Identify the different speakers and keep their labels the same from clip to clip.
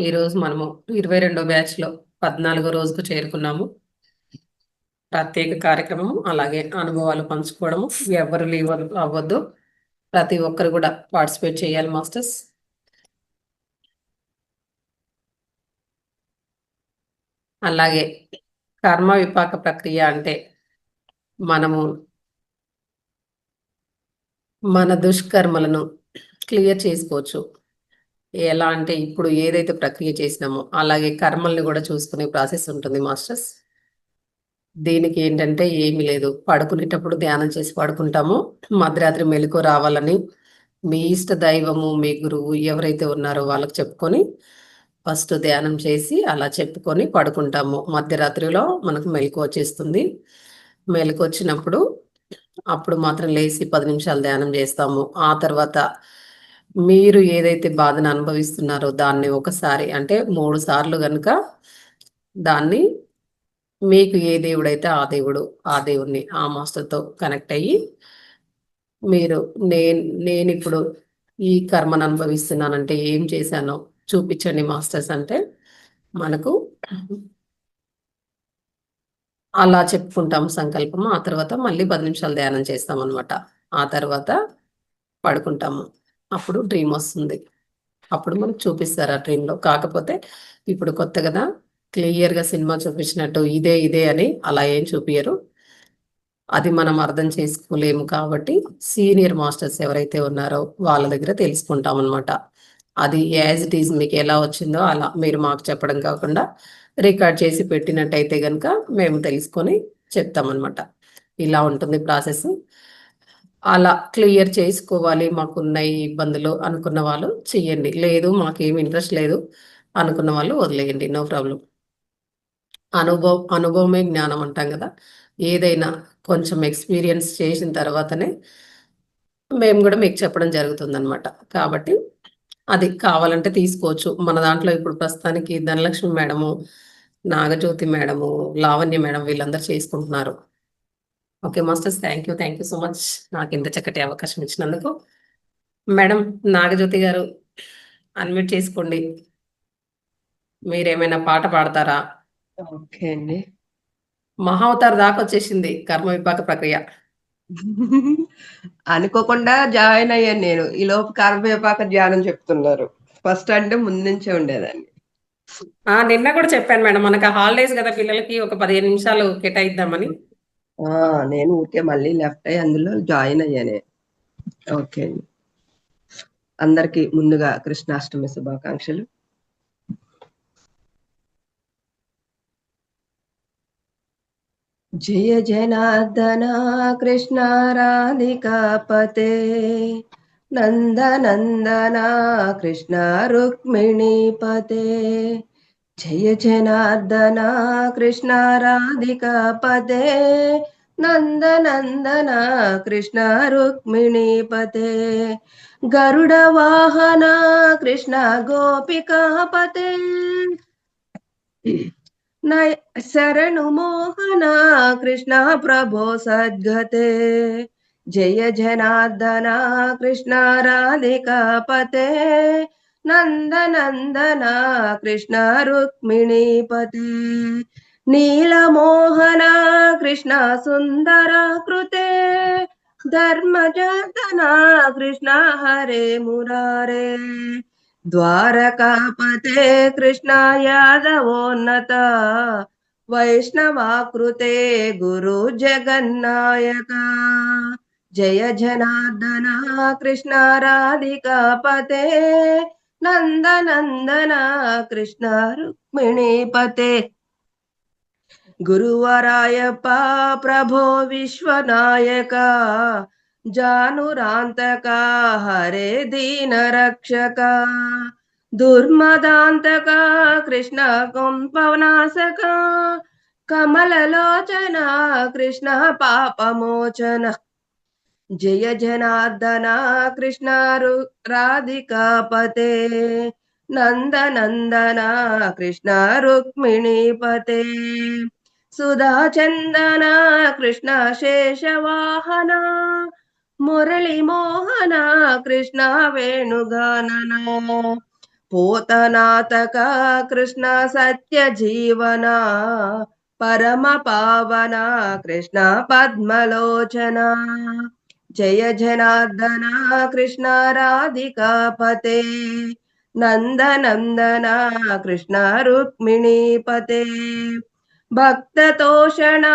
Speaker 1: ఈరోజు మనము 22వ బ్యాచ్లో 14వ రోజుకు చేరుకున్నాము. ప్రత్యేక కార్యక్రమం అలాగే అనుభవాలు పంచుకోవడము. ఎవరు లీవ్ అవ్వద్దు. ప్రతి ఒక్కరు కూడా పార్టిసిపేట్ చేయాలి మాస్టర్స్. అలాగే కర్మ విపాక ప్రక్రియ అంటే మనము మన దుష్కర్మలను క్లియర్ చేసుకోవచ్చు. ఎలా అంటే ఇప్పుడు ఏదైతే ప్రక్రియ చేసినామో అలాగే కర్మల్ని కూడా చూసుకునే ప్రాసెస్ ఉంటుంది మాస్టర్స్. దీనికి ఏంటంటే ఏమీ లేదు, పడుకునేటప్పుడు ధ్యానం చేసి పడుకుంటాము. మధ్యరాత్రి మెలకువ రావాలని మీ ఇష్ట దైవము మీ గురువు ఎవరైతే ఉన్నారో వాళ్ళకి చెప్పుకొని ఫస్ట్ ధ్యానం చేసి అలా చెప్పుకొని పడుకుంటాము. మధ్యరాత్రిలో మనకు మెలకువ వచ్చేస్తుంది. మెలకువ వచ్చినప్పుడు అప్పుడు మాత్రం లేచి 10 నిమిషాలు ధ్యానం చేస్తాము. ఆ తర్వాత మీరు ఏదైతే బాధను అనుభవిస్తున్నారో దాన్ని ఒకసారి అంటే 3 సార్లు కనుక దాన్ని మీకు ఏ దేవుడైతే ఆ దేవుడిని ఆ మాస్టర్తో కనెక్ట్ అయ్యి మీరు నేనిప్పుడు ఈ కర్మను అనుభవిస్తున్నానంటే ఏం చేశానో చూపించండి మాస్టర్స్ అంటే మనకు అలా చెప్పుకుంటాము సంకల్పము. ఆ తర్వాత మళ్ళీ 10 నిమిషాలు ధ్యానం చేస్తాం అనమాట. ఆ తర్వాత పడుకుంటాము. అప్పుడు డ్రీమ్ వస్తుంది. అప్పుడు మనకు చూపిస్తారు ఆ డ్రీమ్‌లో. కాకపోతే ఇప్పుడు కొత్త కదా! క్లియర్‌గా సినిమా చూపించినట్టు ఇదే, ఇదే అని అలా ఏం చూపియరు. అది మనం అర్థం చేసుకోలేము కాబట్టి సీనియర్ మాస్టర్స్ ఎవరైతే ఉన్నారో వాళ్ళ దగ్గర తెలుసుకుంటామనమాట. అది యాజ్ ఇట్ ఈజ్ మీకు ఎలా వచ్చిందో అలా మీరు మాకు చెప్పడం కాకుండా రికార్డ్ చేసి పెట్టినట్టయితే గనుక మేము తెలుసుకొని చెప్తామనమాట. ఇలా ఉంటుంది ప్రాసెస్. అలా క్లియర్ చేసుకోవాలి మాకున్నాయి ఇబ్బందులు అనుకున్న వాళ్ళు చెయ్యండి. లేదు మాకేమి ఇంట్రెస్ట్ లేదు అనుకున్న వాళ్ళు వదిలేయండి. No problem. అనుభవమే జ్ఞానం అంటాం కదా! ఏదైనా కొంచెం ఎక్స్‌పీరియన్స్ చేసిన తర్వాతనే మేము గూడా మీకు చెప్పడం జరుగుతుందనమాట. కాబట్టి అది కావాలంటే తీసుకోవచ్చు. మన దాంట్లో ఇప్పుడు ప్రస్తుతానికి Dhanalakshmi madam, Nagajyothi madam, Lavanya madam వీళ్ళందరూ చేసుకుంటున్నారు. Okay masters. Thank you so much నాకింత చక్కటి అవకాశం ఇచ్చినందుకు. మేడం నాగజ్యోతి గారు అన్‌మ్యూట్ చేసుకోండి. మీరేమైనా పాట పాడతారా?
Speaker 2: ఓకే అండి.
Speaker 1: మహావతార్ దాకొచ్చేసింది కర్మ విపాక ప్రక్రియ.
Speaker 2: అనుకోకుండా జాయిన్ అయ్యాను నేను. ఈలోపు కరివేపాకు ధ్యానం చెప్తున్నారు. ఫస్ట్ అంటే ముందు నుంచే ఉండేదాన్ని.
Speaker 1: నిన్న కూడా చెప్పాను మేడం. మనకు హాలిడేస్ కదా పిల్లలకి ఒక 15 నిమిషాలు కేటాయిద్దామని.
Speaker 2: ఆ! నేను ఊరికే మళ్ళీ లెఫ్ట్ అయ్యి అందులో జాయిన్ అయ్యాను. ఓకే అండి. అందరికి ముందుగా కృష్ణాష్టమి శుభాకాంక్షలు. జయ జనార్దన కృష్ణ రాధికాపతే నందనందన కృష్ణ రుక్మిణీపతే జయ జనార్దన కృష్ణ రాధికాపతే నందనందన కృష్ణ రుక్మిణీపతే గరుడ వాహన కృష్ణ గోపికాపతే నయ శరణు మోహన కృష్ణ ప్రభో సద్గతే జయ జనార్దన కృష్ణ రాధికాపతే నందనందన కృష్ణ రుక్మిణీపతే నీలమోహన కృష్ణ సుందర కృతే ధర్మజతన కృష్ణ హరే మురారే ద్వారకాపతే కృష్ణ యాదవోన్నత వైష్ణవాకృతే గురు జగన్నాయక జయ జనార్దన కృష్ణ రాధికాపతే నందనందన కృష్ణ రుక్మిణీపతే గురువరాయప్ప ప్రభో విశ్వనాయక జానురాంతక హరే దీన రక్షక దుర్మదాంతక కృష్ణ కుంపనాశక కమలలోచన కృష్ణ పాపమోచన జయ జనార్దన కృష్ణ రాధికాపతే నందనందన కృష్ణ రుక్మిణీపతే సుధా చందన కృష్ణ శేషవాహన మురళి మోహన కృష్ణ వేణుగానన పోతనాతక కృష్ణ సత్య జీవన పరమ పావన కృష్ణ పద్మలోచన జయ జనార్దన కృష్ణ రాధికాపతే నందనందన కృష్ణ రుక్మిణీపతే భక్తతోషణ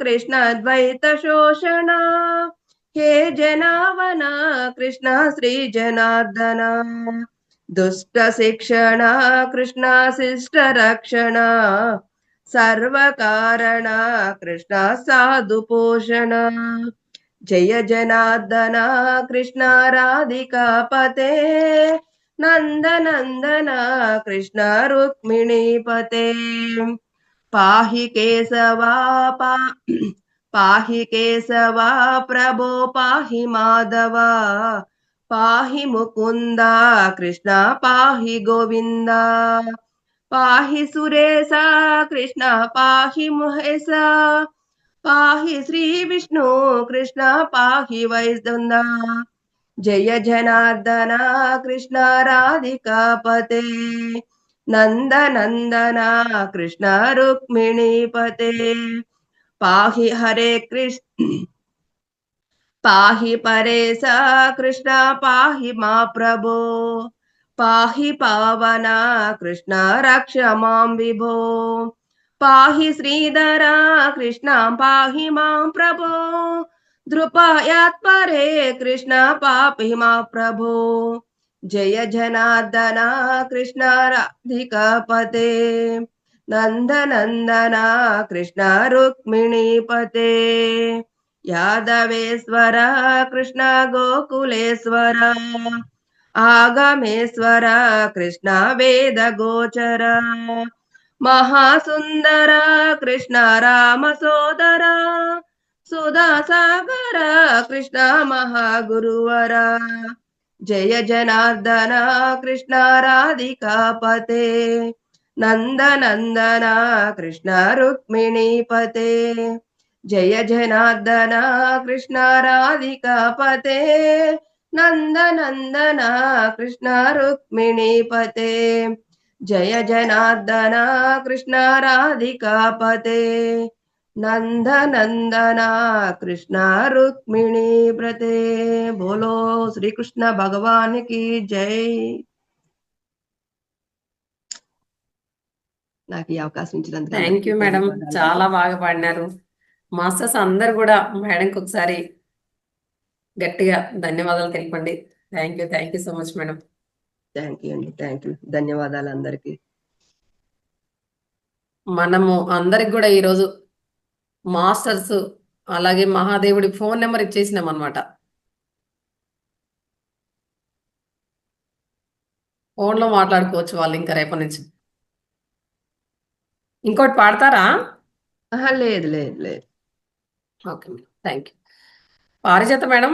Speaker 2: కృష్ణ ద్వైత శోషణ హే జనావన కృష్ణ శ్రీ జనార్దన దుష్ట శిక్షణ కృష్ణ శిష్ట రక్షణ సర్వకారణ కృష్ణ సాధు పోషణ జయ జనార్దన కృష్ణ రాధికాపతే నందనందన కృష్ణ రుక్మిణీపతే పాహి కేశవా పాహి కేశవా ప్రభో పాహి మాధవ పాహి ముకుంద కృష్ణ పాహి గోవింద పాహి సురేశ కృష్ణ పాహి మహేశ పాహి శ్రీ విష్ణు కృష్ణ పాహి వైష్ణవ జయ జనార్దన కృష్ణ రాధికాపతే నందనందన కృష్ణ రుక్మిణీపతే పాహి హరే కృష్ణ పాహి పరేశ కృష్ణ పాహి మా ప్రభో పాహి పావన కృష్ణ రక్ష మాం విభో పాహి శ్రీధర కృష్ణ పాహి మాం ప్రభో ధృపయాత్పరే కృష్ణ పాపి మా ప్రభో జయ జనార్దన కృష్ణ రాధికాపతే నందనందన కృష్ణ రుక్మిణీపతే యాదవేశ్వర కృష్ణ గోకులేశ్వర ఆగమేశ్వర కృష్ణ వేద గోచర మహాసుందర కృష్ణ రామ సోదర సుధా సాగర కృష్ణ మహాగురువర జయ జనార్దన కృష్ణ రాధికాపతే నందనందన కృష్ణ రుక్మిణీపతే జయ జనార్దన కృష్ణ రాధికాపతే నందనందన కృష్ణ రుక్మిణీపతే జయ జనార్దన కృష్ణ రాధికాపతే నందనందన కృష్ణ రుక్మిణీపతే బోలో శ్రీకృష్ణ భగవాన్ కి జై. నాకు ఈ అవకాశం ఇచ్చినందుకు
Speaker 1: థ్యాంక్ యూ మేడం, చాలా బాగా పాడినారు. మాస్టర్స్ అందరు కూడా మేడంకి ఒకసారి గట్టిగా ధన్యవాదాలు తెలపండి. Thank you so much madam.
Speaker 2: Thank you అండి, థ్యాంక్ యూ, ధన్యవాదాలు అందరికి.
Speaker 1: మనము అందరికి కూడా ఈరోజు మాస్టర్స్ అలాగే మహాదేవుడి ఫోన్ నెంబర్ ఇచ్చేసినాం అనమాట. ఫోన్లో మాట్లాడుకోవచ్చు వాళ్ళు ఇంకా రేపటి నుంచి. ఇంకోటి పాడతారా?
Speaker 2: లేదు లేదు లేదు.
Speaker 1: Okay madam, thank you. పారిజాత మేడం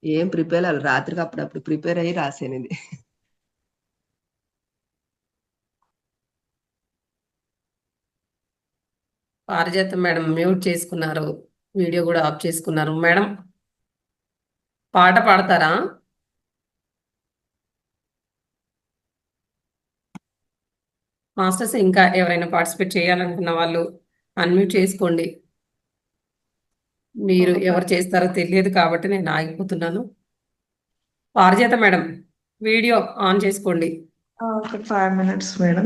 Speaker 2: ఏం ప్రిపేర్ అవ్వాలి, రాత్రికి అప్పుడప్పుడు ప్రిపేర్ అయ్యి రాసాను ఇది.
Speaker 1: పారిజాత మేడం మ్యూట్ చేసుకున్నారు, వీడియో కూడా ఆఫ్ చేసుకున్నారు. మేడం పాట పాడతారా? మాస్టర్స్ ఇంకా ఎవరైనా పార్టిసిపేట్ చేయాలనుకున్న వాళ్ళు అన్మ్యూట్ చేసుకోండి. మీరు ఎవరు చేస్తారో తెలియదు కాబట్టి నేను ఆగిపోతున్నాను. పారిజాత మేడం వీడియో ఆన్ చేసుకోండి.
Speaker 3: ఒక 5 minutes మేడం,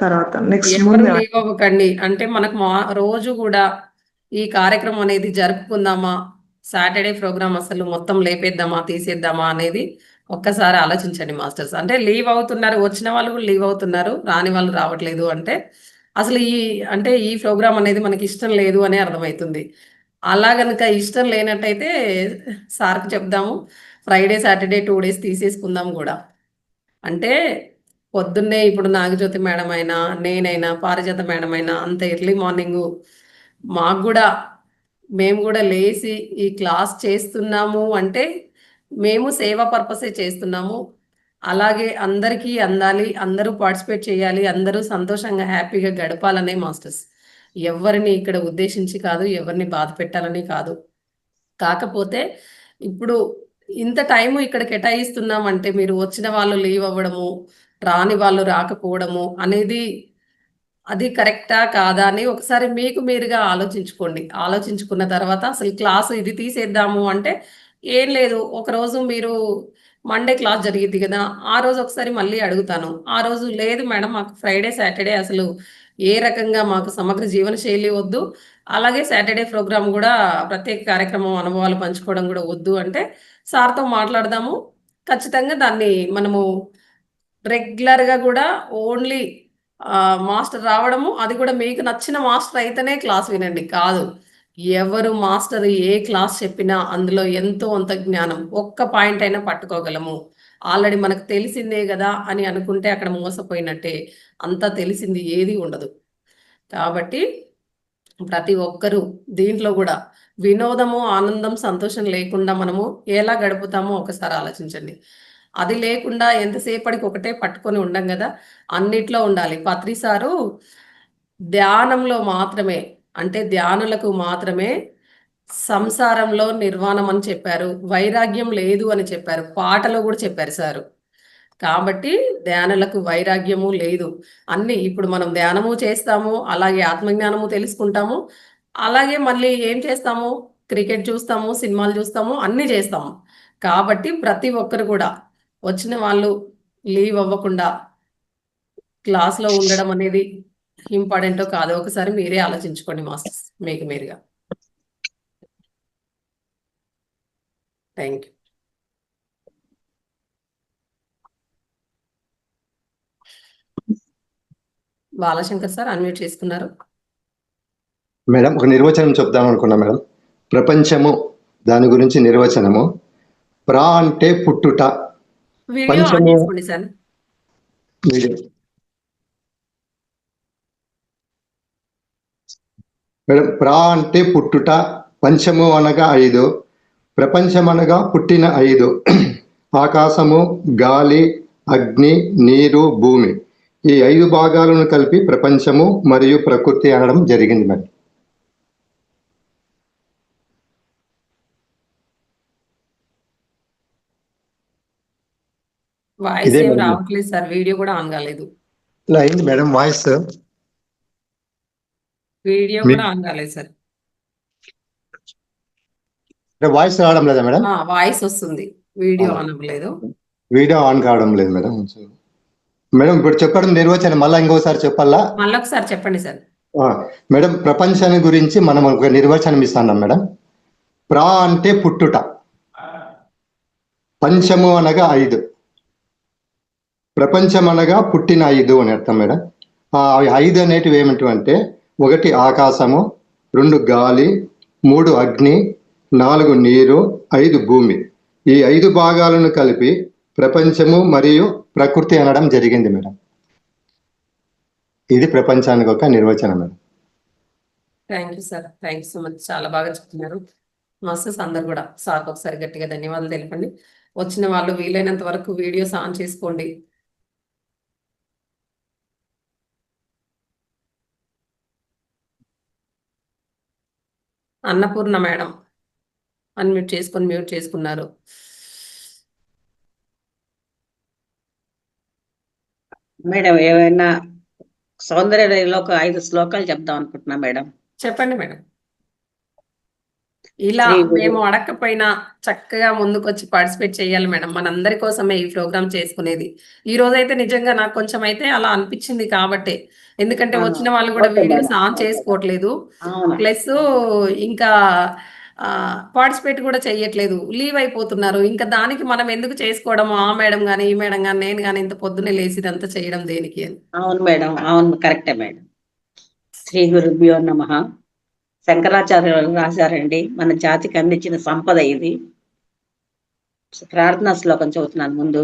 Speaker 3: తర్వాత నెక్స్ట్
Speaker 1: ఎవరు లీవ్ అవ్వకండి. అంటే మనకు రోజు కూడా ఈ కార్యక్రమం అనేది జరుపుకుందామా, సాటర్డే ప్రోగ్రామ్ అసలు మొత్తం లేపేద్దామా తీసేద్దామా అనేది ఒక్కసారి ఆలోచించండి మాస్టర్స్. అంటే లీవ్ అవుతున్నారు, వచ్చిన వాళ్ళు కూడా లీవ్ అవుతున్నారు, రాని వాళ్ళు రావట్లేదు అంటే అసలు ఈ ప్రోగ్రామ్ అనేది మనకి ఇష్టం లేదు అనే అర్థమవుతుంది. అలా గనుక ఇష్టం లేనట్టయితే సార్కి చెప్దాము, ఫ్రైడే సాటర్డే 2 days తీసేసుకుందాం కూడా. అంటే పొద్దున్నే ఇప్పుడు నాగజ్యోతి మేడం అయినా నేనైనా పారిజాత మేడం అయినా అంత ఎర్లీ మార్నింగ్ మాకు కూడా మేము కూడా లేచి ఈ క్లాస్ చేస్తున్నాము అంటే మేము సేవా పర్పసే చేస్తున్నాము. అలాగే అందరికీ అందాలి, అందరూ పార్టిసిపేట్ చేయాలి, అందరూ సంతోషంగా హ్యాపీగా గడపాలనే మాస్టర్స్. ఎవరిని ఇక్కడ ఉద్దేశించి కాదు, ఎవరిని బాధ పెట్టాలని కాదు. కాకపోతే ఇప్పుడు ఇంత టైము ఇక్కడ కేటాయిస్తున్నామంటే మీరు వచ్చిన వాళ్ళు లీవ్ అవ్వడము, రాని వాళ్ళు రాకపోవడము అనేది అది కరెక్టా కాదా అని ఒకసారి మీకు మీరుగా ఆలోచించుకోండి. ఆలోచించుకున్న తర్వాత అసలు క్లాసు ఇది తీసేద్దాము అంటే ఏం లేదు. ఒకరోజు మీరు మండే క్లాస్ జరిగిద్ది గదా! ఆ రోజు ఒకసారి మళ్ళీ అడుగుతాను. ఆ రోజు లేదు మేడం మాకు ఫ్రైడే, సాటర్‌డే అసలు ఏ రకంగా మాకు సమగ్ర జీవన శైలి వద్దు. అలాగే సాటర్‌డే ప్రోగ్రామ్ గూడా ప్రత్యేక కార్యక్రమం అనుభవాలు పంచుకోవడం గూడా వద్దు అంటే సార్‌తో మాట్లాడదాము. ఖచ్చితంగా దాన్ని మనము రెగ్యులర్‌గా గూడా ఓన్లీ మాస్టర్ రావడము, అది కూడా మీకు నచ్చిన మాస్టర్ అయితేనే క్లాస్ వినండి. కాదు. ఎవరు మాస్టర్ ఏ క్లాస్ చెప్పినా అందులో ఎంతో అంత జ్ఞానం. ఒక్క పాయింట్ అయినా పట్టుకోగలము. ఆల్రెడీ మనకు తెలిసిందే గదా! అని అనుకుంటే అక్కడ మోసపోయినట్టే. అంతా తెలిసింది ఏది ఉండదు. కాబట్టి ప్రతి ఒక్కరూ దీంట్లో గూడా వినోదము, ఆనందం, సంతోషం లేకుండా మనము ఎలా గడుపుతామో ఒకసారి ఆలోచించండి. అది లేకుండా ఎంతసేపటికి ఒకటే పట్టుకొని ఉండం గదా! అన్నిట్లో ఉండాలి. పత్రి సారు ధ్యానంలో మాత్రమే అంటే ధ్యానులకు మాత్రమే సంసారంలో నిర్వాణం అని చెప్పారు. వైరాగ్యం లేదు అని చెప్పారు. పాటలో గూడా చెప్పారు సారు. కాబట్టి ధ్యానులకు వైరాగ్యము లేదు. అన్నీ ఇప్పుడు మనం ధ్యానము చేస్తాము. అలాగే ఆత్మజ్ఞానము తెలుసుకుంటాము. అలాగే మళ్ళీ ఏం చేస్తాము? క్రికెట్ చూస్తాము, సినిమాలు చూస్తాము, అన్నీ చేస్తాము. కాబట్టి ప్రతి ఒక్కరు కూడా వచ్చిన వాళ్ళు లీవ్ అవ్వకుండా క్లాస్‌లో ఉండడం అనేది ఇంపార్టెంటో కాదో ఒకసారి మీరే ఆలోచించుకోండి మాస్టర్స్ మీకు మీరుగా. Thank you. Balashankar sir unmute చేసుకున్నారు.
Speaker 4: మేడం ఒక నిర్వచనం చెప్దాం అనుకున్నా మేడం. ప్రపంచము దాని గురించి నిర్వచనము. ప్రా అంటే పుట్టుట.
Speaker 1: వీడియో ఆన్
Speaker 4: పంచము
Speaker 1: చేసుకోండి సార్.
Speaker 4: వీడియో. మేడం ప్రా అంటే పుట్టుట, పంచము అనగా 5, ప్రపంచం అనగా పుట్టిన 5, ఆకాశము, గాలి, అగ్ని, నీరు, భూమి. ఈ 5 భాగాలను కలిపి ప్రపంచము మరియు ప్రకృతి అనడం జరిగింది మేడం.
Speaker 1: వాయిస్
Speaker 4: ఇదే
Speaker 1: ఏం
Speaker 4: మేడం.
Speaker 1: రావట్లేదు సార్. వీడియో కూడా ఆన్ కాలేదు.
Speaker 4: ఇలా అయింది మేడం వాయిస్.
Speaker 1: వీడియో
Speaker 4: మీ
Speaker 1: కూడా ఆన్ కాలేదు సార్.
Speaker 4: వాయిస్ రావడం లేదా మేడం?
Speaker 1: వాయిస్ వస్తుంది. వీడియో ఆన్ అవ్వలేదు.
Speaker 4: వీడియో ఆన్ కావడం లేదు మేడం. మేడం ఇప్పుడు చెప్పడం నిర్వచనం మళ్ళీ ఇంకోసారి చెప్పాలా?
Speaker 1: మళ్ళొకసారి చెప్పండి సార్.
Speaker 4: మేడం ప్రపంచాన్ని గురించి మనం ఒక నిర్వచనం ఇస్తున్నాం మేడం. ప్రా అంటే పుట్టుట, పంచము అనగా 5, ప్రపంచం అనగా పుట్టిన 5 అని అర్థం మేడం. ఆ 5 అనేటివి ఏమిటంటే 1 ఆకాశము, 2 గాలి, 3 అగ్ని, 4 నీరు, 5 భూమి. ఈ 5 భాగాలను కలిపి ప్రపంచము మరియు ప్రకృతి అనడం జరిగింది మేడం. ఇది ప్రపంచానికి ఒక నిర్వచనం madam.
Speaker 1: Thank you sir. Thank you so much. చాలా బాగా చెప్తున్నారు. మాస్టర్స్ అందరు కూడా సార్కి ఒకసారి గట్టిగా ధన్యవాదాలు తెలపండి. వచ్చిన వాళ్ళు వీలైనంత వరకు వీడియోస్ ఆన్ చేసుకోండి. అన్నపూర్ణ మేడం అన్మ్యూట్ చేసుకొని మ్యూట్ చేసుకున్నారు.
Speaker 5: మేడం ఏమైనా సౌందర్యలో ఒక 5 శ్లోకాలు చెప్దాం అనుకుంటున్నా మేడం.
Speaker 1: చెప్పండి మేడం. ఇలా
Speaker 5: శ్రీ గురు
Speaker 1: మేము అడగకపోయినా చక్కగా ముందుకొచ్చి పార్టిసిపేట్ చేయాలి మేడం. మనందరి కోసమే ఈ ప్రోగ్రామ్ చేసుకునేది. ఈ రోజైతే నిజంగా నాకు కొంచెం అయితే అలా అనిపించింది కాబట్టే. ఎందుకంటే
Speaker 5: ఆ,
Speaker 1: వచ్చిన వాళ్ళు కూడా
Speaker 5: ఓకే
Speaker 1: వీడియోస్
Speaker 5: మేడం.
Speaker 1: ఆన్ చేసుకోవట్లేదు.
Speaker 5: అవును
Speaker 1: ప్లస్ ఇంకా పార్టిసిపేట్ కూడా చెయ్యట్లేదు. లీవ్ అయిపోతున్నారు. ఇంకా దానికి మనం ఎందుకు చేసుకోవడం? ఆ మేడం గాని, ఈ మేడం గాని, నేను గాని ఇంత పొద్దున్నే లేసి ఇదంతా చేయడం దేనికి అని.
Speaker 5: అవును మేడం. అవును కరెక్టే మేడం. శ్రీ గురుభ్యో నమః. శంకరాచార్యులు రాశారండి, మన జాతికి అందించిన సంపద ఇది. ప్రార్థనా శ్లోకం చదువుతున్నాను ముందు.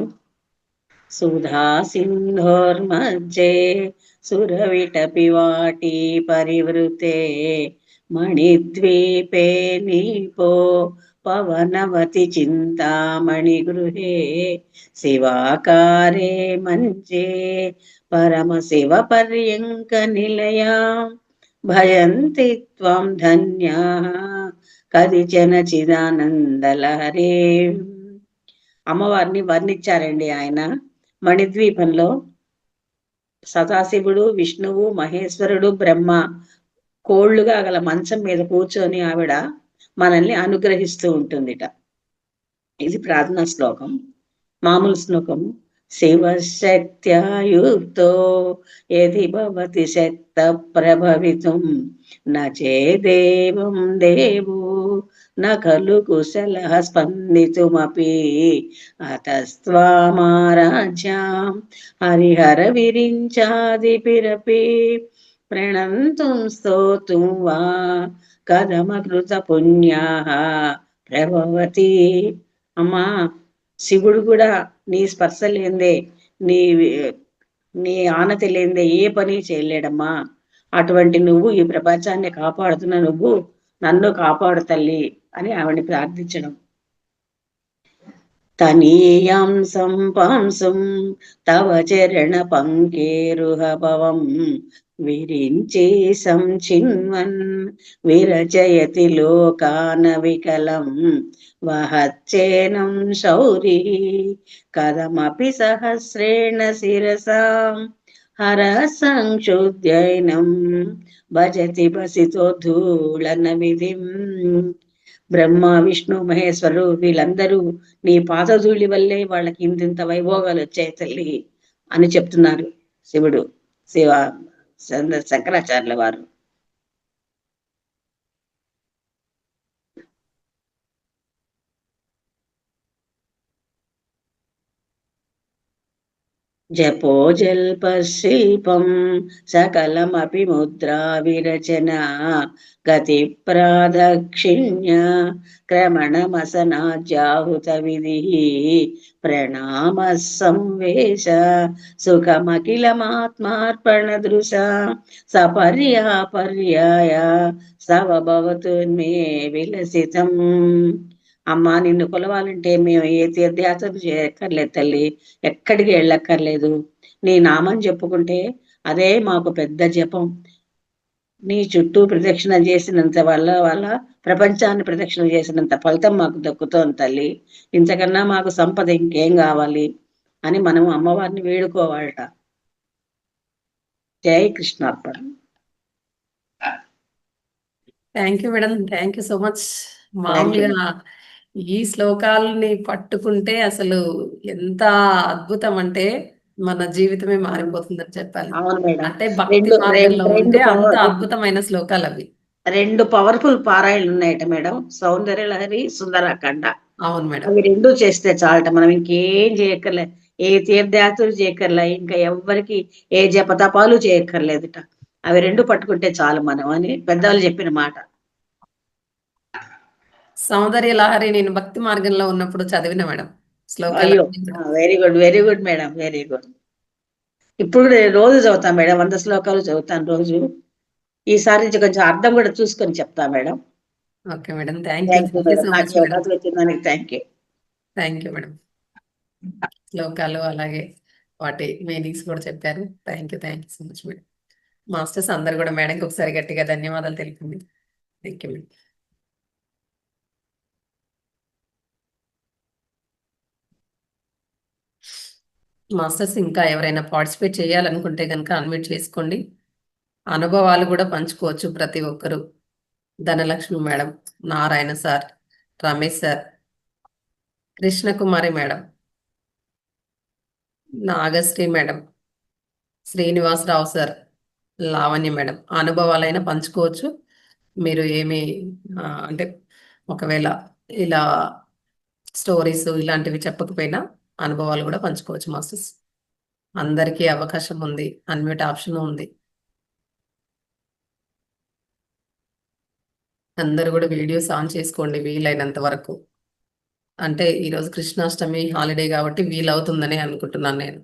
Speaker 5: సుధా సింధోర్మధ్యే సురవిటపివాటి పరివృతే మణిద్వీపే నీపో పవనవతి చింతామణి గృహే శివాకారే మంచే పరమ శివ పర్యంక నిలయా భయంతి త్వం ధన్యా కదిచన చిదానందలహరే. అమ్మవారిని వర్ణించారండి ఆయన. మణిద్వీపంలో సదాశివుడు, విష్ణువు, మహేశ్వరుడు, బ్రహ్మ కోళ్లుగా గల మంచం మీద కూర్చొని ఆవిడ మనల్ని అనుగ్రహిస్తూ ఉంటుందిట. ఇది ప్రార్థనా శ్లోకం. మామూలు శ్లోకం శివశక్త్యాయుక్తో యది భవతి శక్త ప్రభవితుం నేదేవం దేవో న ఖలు కుశలః స్పందితుమపి అతస్త్వామారాధ్యాం హరిహర విరించాదిపిరపి ప్రణంతుం స్తోతుం వా కథమకృత పుణ్యాః ప్రభవతి. అమ్మా, శివుడు కూడా నీ స్పర్శ లేందే, నీ నీ ఆనతి లేందే ఏ పని చేయలేడమ్మా. అటువంటి నువ్వు ఈ ప్రపంచాన్ని కాపాడుతున్న నువ్వు నన్ను కాపాడు తల్లి అని ఆవిడని ప్రార్థించడం. తనీయం సంపాంసం తవ చరణ పంకేరుహ భవం విరించి సంచిన్వన్ విరచయతి లోకాన వికలం వహచ్చేనం శౌరి కథమపి సహస్రేణ శిరసాం హర సంక్షుద్యైనం భజతి బసితోద్ధూళన విధిం. బ్రహ్మ, విష్ణు, మహేశ్వరుడు వీళ్ళందరూ నీ పాదధూళి వల్లే వాళ్ళకి ఇంతింత వైభోగాలు వచ్చాయి తల్లి అని చెప్తున్నారు శివుడు, శంకరాచార్యుల వారు. జపో జల్పశిల్పం సకలమపి ముద్రా విరచన గతి ప్రాదక్షిణ్య క్రమణమసనాజ్యాహుత విధి ప్రణామ సంవేశ సుఖమఖిలమాత్మార్పణ దృశ సపర్యాపర్యాయ సవభవతు మే విలసితం. అమ్మా, నిన్ను కొలవాలంటే మేము ఏ తీర్థయాత్రలు చేయక్కర్లేదు తల్లి, ఎక్కడికి వెళ్ళక్కర్లేదు. నీ నామం చెప్పుకుంటే అదే మాకు పెద్ద జపం. నీ చుట్టూ ప్రదక్షిణ చేసినంత వల్ల ప్రపంచాన్ని ప్రదక్షిణ చేసినంత ఫలితం మాకు దక్కుతోంది తల్లి. ఇంతకన్నా మాకు సంపద ఇంకేం కావాలి అని మనం అమ్మవారిని వేడుకోవాలట. జై కృష్ణార్పణ.
Speaker 1: Thank you madam, thank you so much. మామూలుగా ఈ శ్లోకాలని పట్టుకుంటే అసలు ఎంత అద్భుతం అంటే మన జీవితమే మారిపోతుందని చెప్పాలి.
Speaker 5: అవును మేడం.
Speaker 1: అంటే భక్తి మార్గంలో ఉంటే అంత
Speaker 5: రెండు
Speaker 1: అద్భుతమైన శ్లోకాలు అవి.
Speaker 5: రెండు పవర్ఫుల్ పారాయణలు ఉన్నాయట మేడం, సౌందర్యలహరి, సుందరకాండ.
Speaker 1: అవును మేడం.
Speaker 5: అవి రెండు చేస్తే చాలట, మనం ఇంకేం చేయక్కర్లే, ఏ తీర్థయాత్రలు చేయక్కర్లే, ఇంకా ఎవ్వరికి ఏ జపతపాలు చేయక్కర్లేదుట. అవి రెండు పట్టుకుంటే చాలు మనం అని పెద్దవాళ్ళు చెప్పిన మాట.
Speaker 1: సౌందర్య లహరి నేను భక్తి మార్గంలో ఉన్నప్పుడు చదివిన మేడం శ్లోకాలు.
Speaker 5: అయ్యో, very good, very good madam, very good. ఇప్పుడు నేను రోజు చదువుతాను మేడం, 100 శ్లోకాలు చదువుతాను రోజు. ఈసారి నుంచి కొంచెం అర్థం కూడా చూసుకొని చెప్తా madam.
Speaker 1: Okay madam, thank you
Speaker 5: thank you madam,
Speaker 1: so
Speaker 5: నాకు
Speaker 1: మచ్
Speaker 5: ఈ
Speaker 1: మేడం.
Speaker 5: అవకాశం ఇచ్చినందుకు thank you.
Speaker 1: Thank you madam. శ్లోకాలు అలాగే వాటి మీనింగ్స్ కూడా చెప్పారు. Thank you so much madam. Masters అందరు కూడా మేడంకి ఒకసారి గట్టిగా ధన్యవాదాలు తెలిపింది. Thank you madam. మాస్టర్స్ ఇంకా ఎవరైనా పార్టిసిపేట్ చేయాలనుకుంటే కనుక అన్మ్యూట్ చేసుకోండి. అనుభవాలు కూడా పంచుకోవచ్చు ప్రతి ఒక్కరు. Dhanalakshmi madam, Narayana sir, Ramesh sir, Krishnakumari madam, Nagasri madam, Srinivasarao sir, Lavanya madam, అనుభవాలైనా పంచుకోవచ్చు. మీరు ఏమి అంటే ఒకవేళ ఇలా స్టోరీస్ ఇలాంటివి చెప్పకపోయినా అనుభవాలు కూడా పంచుకోవచ్చు మాస్టర్స్. అందరికీ అవకాశం ఉంది, అన్మ్యూట్ ఆప్షన్ ఉంది. అందరూ కూడా వీడియోస్ ఆన్ చేసుకోండి వీలైనంత వరకు. అంటే ఈరోజు కృష్ణాష్టమి హాలిడే కాబట్టి వీలవుతుందని అనుకుంటున్నాను నేను.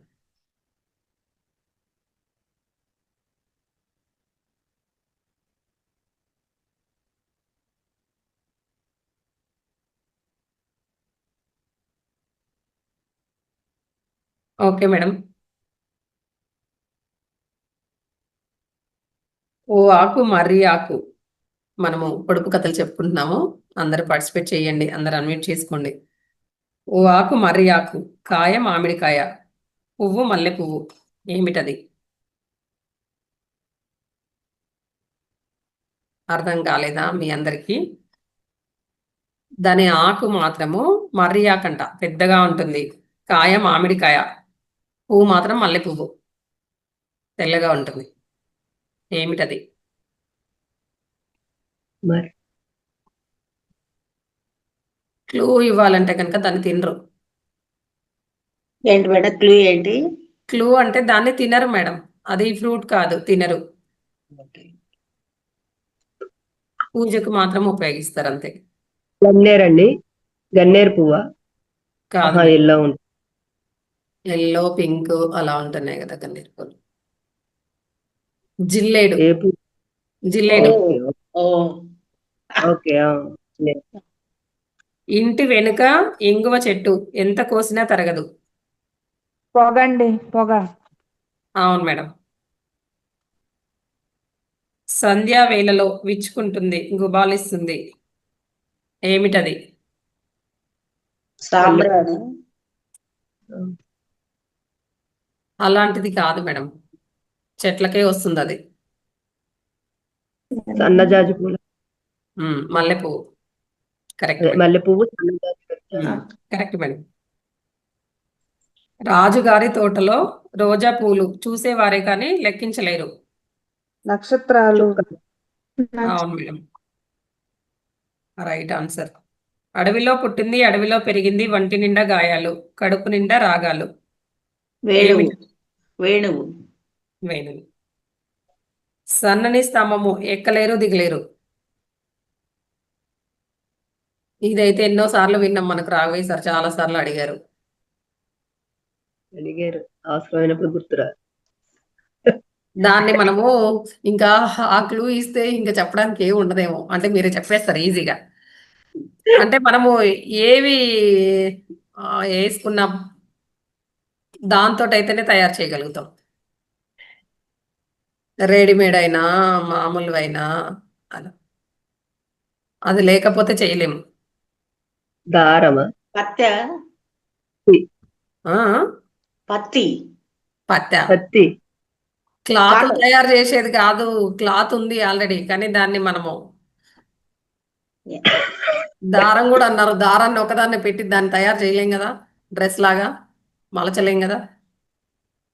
Speaker 1: Okay madam. ఓ ఆకు మర్రి ఆకు, మనము పొడుపు కథలు చెప్పుకుంటున్నాము. అందరూ పార్టిసిపేట్ చేయండి, అందరూ అన్మ్యూట్ చేసుకోండి. ఓ ఆకు మర్రి ఆకు, కాయ మామిడికాయ, పువ్వు మల్లె పువ్వు ఏమిటది? అర్థం కాలేదా మీ అందరికి? దాని ఆకు మాత్రము మర్రి ఆకంట, పెద్దగా ఉంటుంది. కాయ మామిడికాయ, పువ్వు మాత్రం మల్లె పువ్వు, తెల్లగా ఉంటుంది. ఏమిటది?
Speaker 2: మరి
Speaker 1: క్లూ ఇవ్వాలంటే కనుక దాన్ని తినరు.
Speaker 5: ఏంటి మేడం క్లూ ఏంటి?
Speaker 1: క్లూ అంటే దాన్ని తినరు మేడం. అది ఫ్రూట్ కాదు, తినరు. పూజకు మాత్రం ఉపయోగిస్తారు అంతే.
Speaker 2: గన్నేరు అండి, గన్నేరు పువ్వా?
Speaker 1: కాదు
Speaker 2: ఆహా, ఎల్లో ఉంటుంది.
Speaker 1: ఎల్లో పింక్ అలా ఉంటున్నాయి కదా గన్నేరు పూలు. జిల్లేడు,
Speaker 2: ఏ పువ్వు?
Speaker 1: జిల్లేడు.
Speaker 2: ఓకే
Speaker 5: ఓ
Speaker 2: ఓకే.
Speaker 1: ఇంటి వెనుక ఇంగువ చెట్టు, ఎంత కోసినా తరగదు.
Speaker 6: పొగండి, పొగ.
Speaker 1: అవును మేడం. సంధ్యా వేళలో విచ్చుకుంటుంది, గుబాలిస్తుంది. ఏమిటది?
Speaker 5: సాంబ్రాణి.
Speaker 1: అలాంటిది కాదు మేడం, చెట్లకే వస్తుంది అది.
Speaker 2: సన్నజాజి పూలు.
Speaker 1: మల్లె పువ్వు. Correct madam.
Speaker 2: మల్లె పువ్వు, సన్నజాజి పూలు.
Speaker 1: Correct madam. రాజుగారి తోటలో రోజా పూలు చూసేవారే కానీ లెక్కించలేరు.
Speaker 6: నక్షత్రాలు.
Speaker 1: అవును మేడం, రైట్ ఆన్సర్. అడవిలో పుట్టింది, అడవిలో పెరిగింది, వంటి నిండా గాయాలు, కడుపు నిండా రాగాలు.
Speaker 5: వేణువు.
Speaker 1: ఏమిటి?
Speaker 5: వేణువు.
Speaker 1: వేణువు. సన్నని స్తంభము, ఎక్కలేరు దిగలేరు. ఇదైతే ఎన్నో సార్లు విన్నాం, మనకు రాఘవయ్య సార్ చాలా సార్లు అడిగారు.
Speaker 2: అడిగారు, అవసరమైనప్పుడు గుర్తురాదు.
Speaker 1: దాన్ని మనము ఇంకా ఆ క్లూ ఇస్తే ఇంకా చెప్పడానికి ఏమి ఉండదేమో, అంటే మీరే చెప్పేస్తారు ఈజీగా. అంటే మనము ఏవి వేసుకున్నాం దాంతో అయితేనే తయారు చేయగలుగుతాం. రెడీమేడ్ అయినా మామూలు అయినా అలా, అది లేకపోతే చేయలేము.
Speaker 2: దారమా?
Speaker 5: పత్తె.
Speaker 1: ఆ,
Speaker 5: పత్తి.
Speaker 1: పత్త.
Speaker 2: పత్తి.
Speaker 1: Cloth
Speaker 5: cotton.
Speaker 1: తయారు చేసేది కాదు, క్లాత్ ఉంది ఆల్రెడీ, కానీ దాన్ని మనము దారం కూడా అన్నారు, దారాన్ని ఒకదాన్ని పెట్టి దాన్ని తయారు చేయలేం కదా, డ్రెస్ లాగా మలచలేం కదా.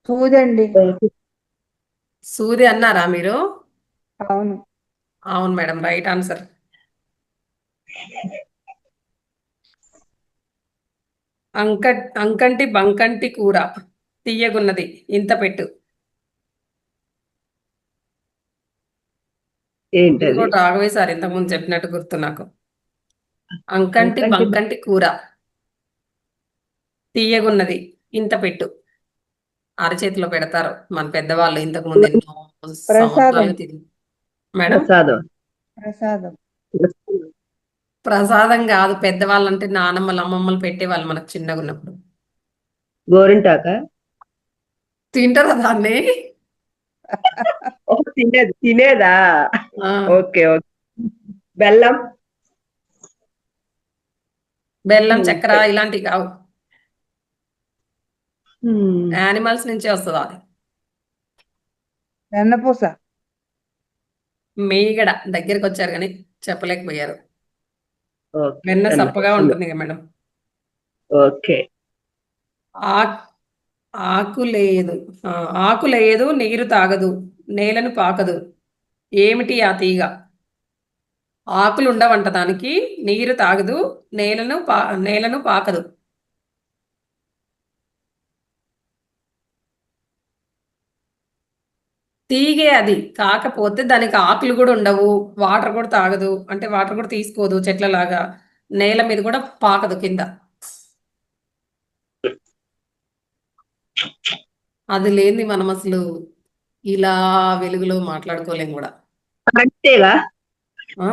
Speaker 6: సూదండి.
Speaker 1: సూది అన్నారా మీరు?
Speaker 6: అవును.
Speaker 1: అవును మేడం, రైట్ ఆన్సర్. అంకంటి బంకంటి కూర, తీయగున్నది, ఇంత పెట్టు. ఇది
Speaker 2: ఏంటది?
Speaker 1: కూడా రాఘవయ్య సార్ ఇంతకుముందు చెప్పినట్టు గుర్తు నాకు. అంకంటి
Speaker 2: అంకంటి
Speaker 1: బంకంటి కూర, తీయగున్నది, ఇంత పెట్టు. అరచేతిలో పెడతారు మన పెద్దవాళ్ళు, ఇంతకుముందు ఎన్నో సంవత్సరాలు తిరిగి. మేడం,
Speaker 2: ప్రసాదం.
Speaker 6: ప్రసాదం.
Speaker 1: ప్రసాదం కాదు, పెద్దవాళ్ళు అంటే నానమ్మలు అమ్మమ్మలు పెట్టేవాళ్ళు మనకు చిన్నగా ఉన్నప్పుడు.
Speaker 2: గోరింటాక?
Speaker 1: తింటారా దాన్ని?
Speaker 2: తినేదా?
Speaker 1: ఆ,
Speaker 2: ఓకే ఓకే. బెల్లం?
Speaker 1: బెల్లం చక్కెర ఇలాంటివి కావు,
Speaker 2: హ్మ్.
Speaker 1: యానిమల్స్ నుంచే వస్తుంది అది.
Speaker 6: వెన్నపూస.
Speaker 1: మీగడ దగ్గరికి వచ్చారు కానీ చెప్పలేకపోయారు.
Speaker 2: ఓకే.
Speaker 1: వెన్న సప్పగా
Speaker 2: వెన్నపూస.
Speaker 1: ఉంటుంది కదా మేడం.
Speaker 2: ఓకే.
Speaker 1: ఆకు ఆకు లేదు, ఆకు లేదు, నీరు తాగదు, నేలను పాకదు. ఏమిటి ఆ తీగ? ఆకులు ఉండవంట దానికి, నీరు తాగదు, నేలను పాకదు. తీగే అది, కాకపోతే దానికి ఆకులు కూడా ఉండవు, వాటర్ కూడా తాగదు, అంటే వాటర్ కూడా తీసుకోదు చెట్లలాగా, నేల మీద కూడా పాకదు కింద. అది లేని మనం అసలు ఇలా వెలుగులో మాట్లాడుకోలేం కూడా.
Speaker 2: కరెంట్ తీగ?
Speaker 1: ఆ,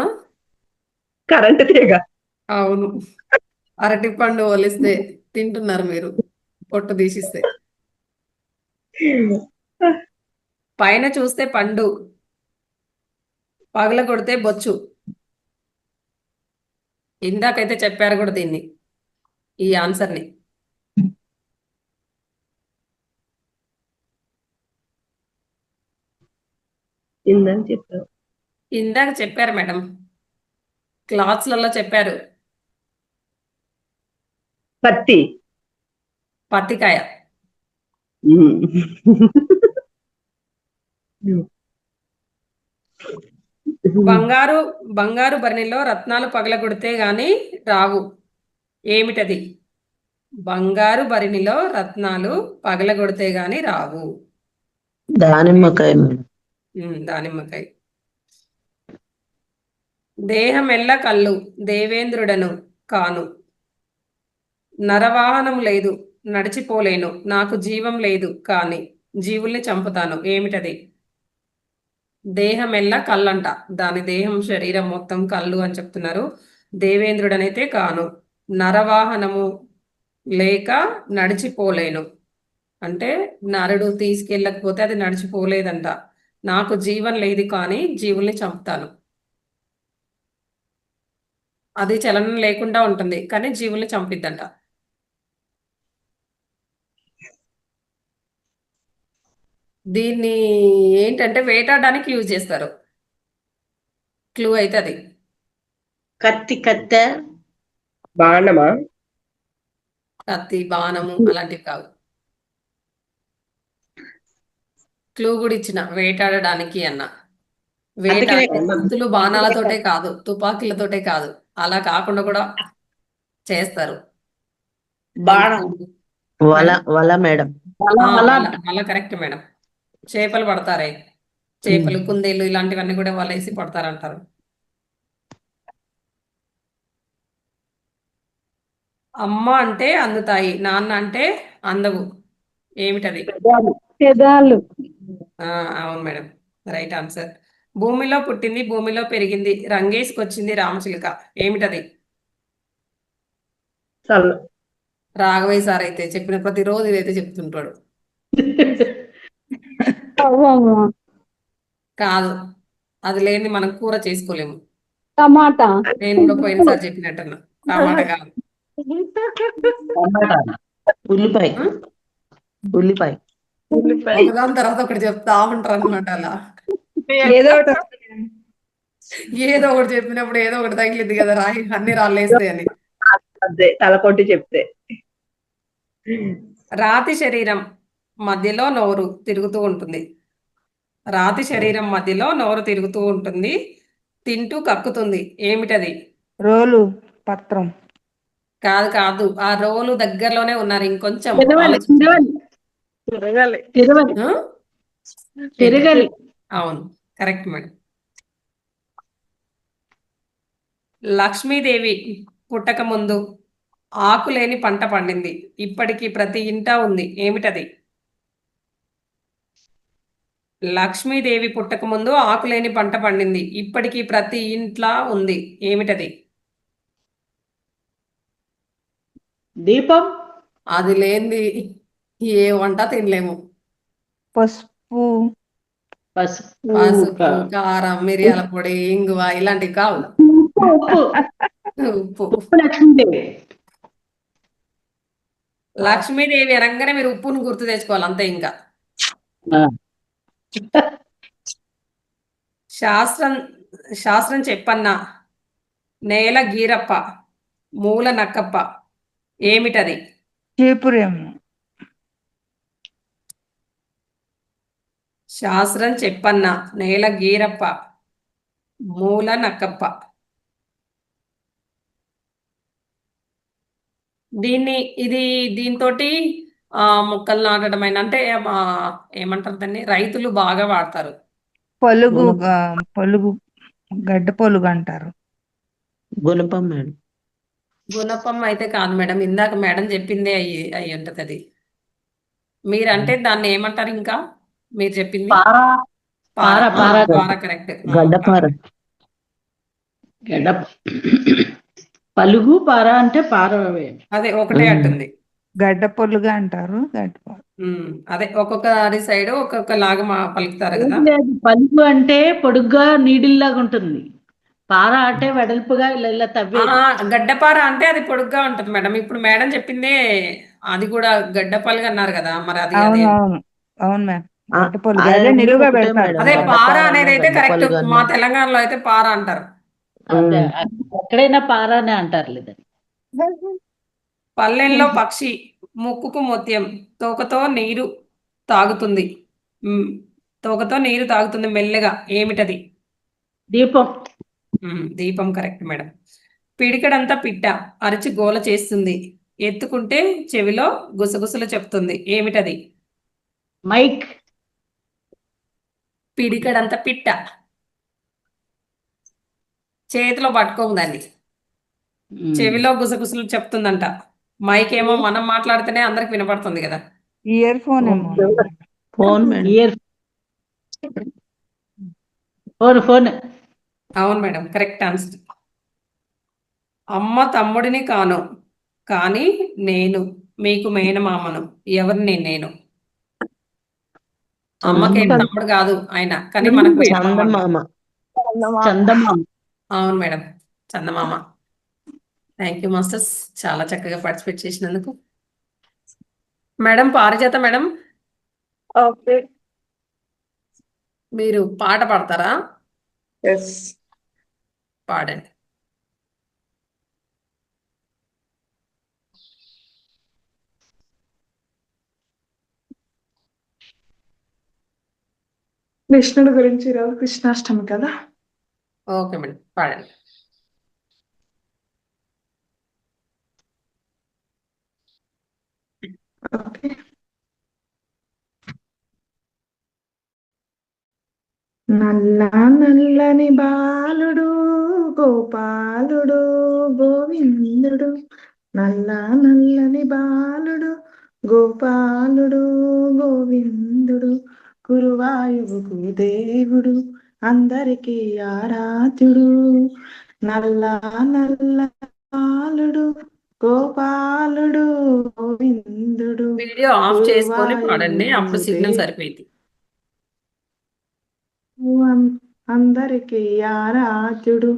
Speaker 2: కరెంట్ తీగ.
Speaker 1: అవును. అరటి పండు ఒలిస్తే తింటున్నారు మీరు, పొట్టు తీసిస్తే. పైన చూస్తే పండు, పగల కొడితే బొచ్చు. ఇందాకైతే చెప్పారు కూడా దీన్ని, ఈ ఆన్సర్ని.
Speaker 2: ఇందని చెప్పావు.
Speaker 1: ఇందాక చెప్పారు మేడం, క్లాస్లలో చెప్పారు.
Speaker 2: పత్తి.
Speaker 1: పత్తికాయ.
Speaker 2: ఉమ్.
Speaker 1: బంగారు బంగారు భరణిలో రత్నాలు పగలగొడితే గాని రావు. ఏమిటది? బంగారు భరిణిలో రత్నాలు పగలగొడితే గాని రావు.
Speaker 5: దానిమ్మకాయ మేడం.
Speaker 1: దానిమ్మకాయ. దేహమెల్ల కళ్ళు దేవేంద్రుడను కాను. నరవాహనం లేదు నడిచిపోలేను. నాకు జీవం లేదు కానీ జీవుల్ని చంపుతాను. ఏమిటది? దేహమెల్ల కళ్ళంట. దాని దేహం శరీరం మొత్తం కళ్ళు అని చెప్తున్నారు. దేవేంద్రుడనైతే కాను. నరవాహనము లేక నడిచిపోలేను. అంటే నరుడు తీసుకెళ్ళకపోతే అది నడిచిపోలేదంట. నాకు జీవం లేదు కానీ జీవుల్ని చంపుతాను. అది చలనం లేకుండా ఉంటుంది కానీ జీవుల్ని చంపిద్దంట. దీన్ని ఏంటంటే వేటాడడానికి యూజ్ చేస్తారు. క్లూ అయితే అది.
Speaker 5: కత్తె.
Speaker 2: బాణమా?
Speaker 1: కత్తి, బాణము అలాంటివి కావు. క్లూ కూడా ఇచ్చిన వేటాడడానికి అన్న.
Speaker 5: అందుకనే
Speaker 1: కత్తులు బాణాలతోటే కాదు, తుపాకీలతోటే కాదు, అలా కాకుండా కూడా చేస్తారు.
Speaker 5: బాణం. వల మేడం.
Speaker 1: వల కరెక్ట్ మేడం. చేపలు పడతారే, చేపలు, కుందేలు ఇలాంటివన్నీ కూడా వలేసి పడతారంటారు. అమ్మ అంటే అందుతాయి, నాన్న అంటే అందవు. ఏమిటది?
Speaker 6: పెదాలు.
Speaker 1: అవును మేడం, రైట్ ఆన్సర్. భూమిలో పుట్టింది భూమిలో పెరిగింది రంగేసుకొచ్చింది రామచిలుక. ఏమిటది? రాఘవయ్య సార్ అయితే చెప్పిన ప్రతిరోజు ఇదైతే చెప్తుంటాడు. కాదు, అది లేని మనం కూర చేసుకోలేము.
Speaker 6: టమాటా.
Speaker 1: నేను కూడా పోయినసారి చెప్పినట్టున్నా. టమాటా కాదు.
Speaker 5: ఉల్లిపాయ.
Speaker 1: ఒకదాని తర్వాత ఒకటి చెప్తా ఉంటారు అనమాట. అలా
Speaker 6: ఏదో ఒకటి
Speaker 1: ఏదో ఒకటి చెప్పినప్పుడు ఏదో ఒకటి తగిలిద్ది కదా, రాయి అన్ని రాళ్ళు వేస్తాయని.
Speaker 2: అదే తలకొట్టి చెప్తే.
Speaker 1: రాతి శరీరం మధ్యలో నోరు తిరుగుతూ ఉంటుంది. రాతి శరీరం మధ్యలో నోరు తిరుగుతూ ఉంటుంది. తింటూ కక్కుతుంది. ఏమిటది?
Speaker 6: రోలు పత్రం.
Speaker 1: కాదు కాదు, ఆ రోలు దగ్గరలోనే ఉన్నారు. ఇంకొంచెం తిరగలి. అవును, కరెక్ట్ మేడం. లక్ష్మీదేవి పుట్టక ముందు ఆకులేని పంట పండింది. ఇప్పటికీ ప్రతి ఇంటా ఉంది. ఏమిటది? లక్ష్మీదేవి పుట్టక ముందు ఆకులేని పంట పండింది. ఇప్పటికీ ప్రతి ఇంట్లో ఉంది. ఏమిటది?
Speaker 5: దీపం.
Speaker 1: అది లేనిది ఏ వంట తినలేము.
Speaker 6: పసుపు.
Speaker 1: పసుపు, కారం, మిరియాల పొడి, ఇంగువ ఇలాంటివి కావు. ఉప్పు. లక్ష్మీదేవి అనగానే మీరు ఉప్పును గుర్తు తెచ్చుకోవాలి అంతే. ఇంకా శాస్త్రం చెప్పన్న నేల గీరప్ప మూల నక్కప్ప. ఏమిటది?
Speaker 6: చీపురేము.
Speaker 1: శాస్త్రం చెప్పన్న నేల గీరప్ప మూల నక్కప్ప. దీంతోటి మొక్కలు నాటడం అయినా అంటే ఏమంటారు దాన్ని, రైతులు బాగా వాడతారు.
Speaker 6: పొలుగు గడ్డ పొలుగు అంటారు.
Speaker 5: గుణపం మేడం.
Speaker 1: గుణపం అయితే కాదు మేడం, ఇందాక మేడం చెప్పిందే అయ్యి ఉంటది అది. మీరంటే దాన్ని ఏమంటారు? ఇంకా మీరు చెప్పింది పార కరెక్ట్.
Speaker 5: పలుగు పార అంటే పార
Speaker 1: అదే ఒకటే అంటుంది.
Speaker 6: గడ్డ పొలుగా అంటారు.
Speaker 1: అదే ఒక్కొక్కరి సైడ్ ఒక్కొక్క లాగా పలుకుతారు కదా.
Speaker 5: పలుగు అంటే పొడుగ్గా నీడిల్లాగా ఉంటుంది. పార అంటే వెడల్పుగా ఇలా తవ్వే.
Speaker 1: గడ్డపార అంటే అది పొడుగ్గా ఉంటుంది మేడం. ఇప్పుడు మేడం చెప్పిందే అది కూడా గడ్డపాలుగా అన్నారు కదా, మరి అది
Speaker 6: అవును మ్యామ్. గడ్డపొలుగు అదే నిలువుగా
Speaker 3: ఒకటే
Speaker 6: పెడతారు.
Speaker 3: మేడం.
Speaker 1: అదే
Speaker 3: గడ్డ
Speaker 1: పార
Speaker 3: పార
Speaker 1: అనేది అయితే
Speaker 3: గడ్డ
Speaker 1: కరెక్ట్.
Speaker 3: పలుగు
Speaker 1: మా తెలంగాణలో అయితే పార అంటారు.
Speaker 7: అదే ఎక్కడైనా పారానే అంటారు లేదని.
Speaker 1: పల్లెల్లో పక్షి ముక్కుకు ముత్యం తోకతో నీరు తాగుతుంది. తోకతో నీరు తాగుతుంది మెల్లగా. ఏమిటది?
Speaker 7: దీపం.
Speaker 1: దీపం కరెక్ట్ మేడం. పిడికడంతా పిట్ట అరిచి గోల చేస్తుంది. ఎత్తుకుంటే చెవిలో గుసగుసలు చెప్తుంది. ఏమిటది?
Speaker 7: మైక్.
Speaker 1: పిడికడంతా పిట్ట చేతిలో పట్టుకోందండి. చెవిలో గుసగుసలు చెప్తుందంట. మైక్ ఏమో మనం మాట్లాడితేనే అందరికి వినపడుతుంది కదా.
Speaker 6: ఇయర్ ఫోన్ ఏమో.
Speaker 3: Phone madam.
Speaker 7: Year phone.
Speaker 1: అవును మేడం కరెక్ట్ ఆన్సర్. అమ్మ తమ్ముడిని కాను కానీ నేను మీకు మేనమామను. ఎవరిని నేను? అమ్మకేం తమ్ముడు కాదు ఆయన, కానీ మనకు మేనమామ అంటాం.
Speaker 3: చందమామ.
Speaker 7: చందమామ.
Speaker 1: అవును madam Chandamama. Thank you masters, చాలా చక్కగా పార్టిసిపేట్ చేసినందుకు. మేడం పారిజాత మేడం,
Speaker 3: ఓకే.
Speaker 1: మీరు పాట పాడతారా?
Speaker 3: ఎస్.
Speaker 1: పాడండి.
Speaker 3: కృష్ణుడు గురించి ఈరోజు కృష్ణాష్టమి కదా.
Speaker 1: ఓకే మేడం పాడండి.
Speaker 3: ఓకే. నల్ల నల్లని బాలుడు గోపాలుడు గోవిందుడు, నల్ల నల్లని బాలుడు గోపాలుడు గోవిందుడు, గురువాయువుకు దేవుడు అందరికీ ఆరాధ్యుడు, నల్ల నల్ల బాలుడు గోపాలుడు గోవిందుడు.
Speaker 1: వీడియో ఆఫ్ చేసుకొని పాడండి, అప్పుడు సిగ్నల్ సరిపోయింది.
Speaker 3: అందరికీ ఆరాధ్యుడు,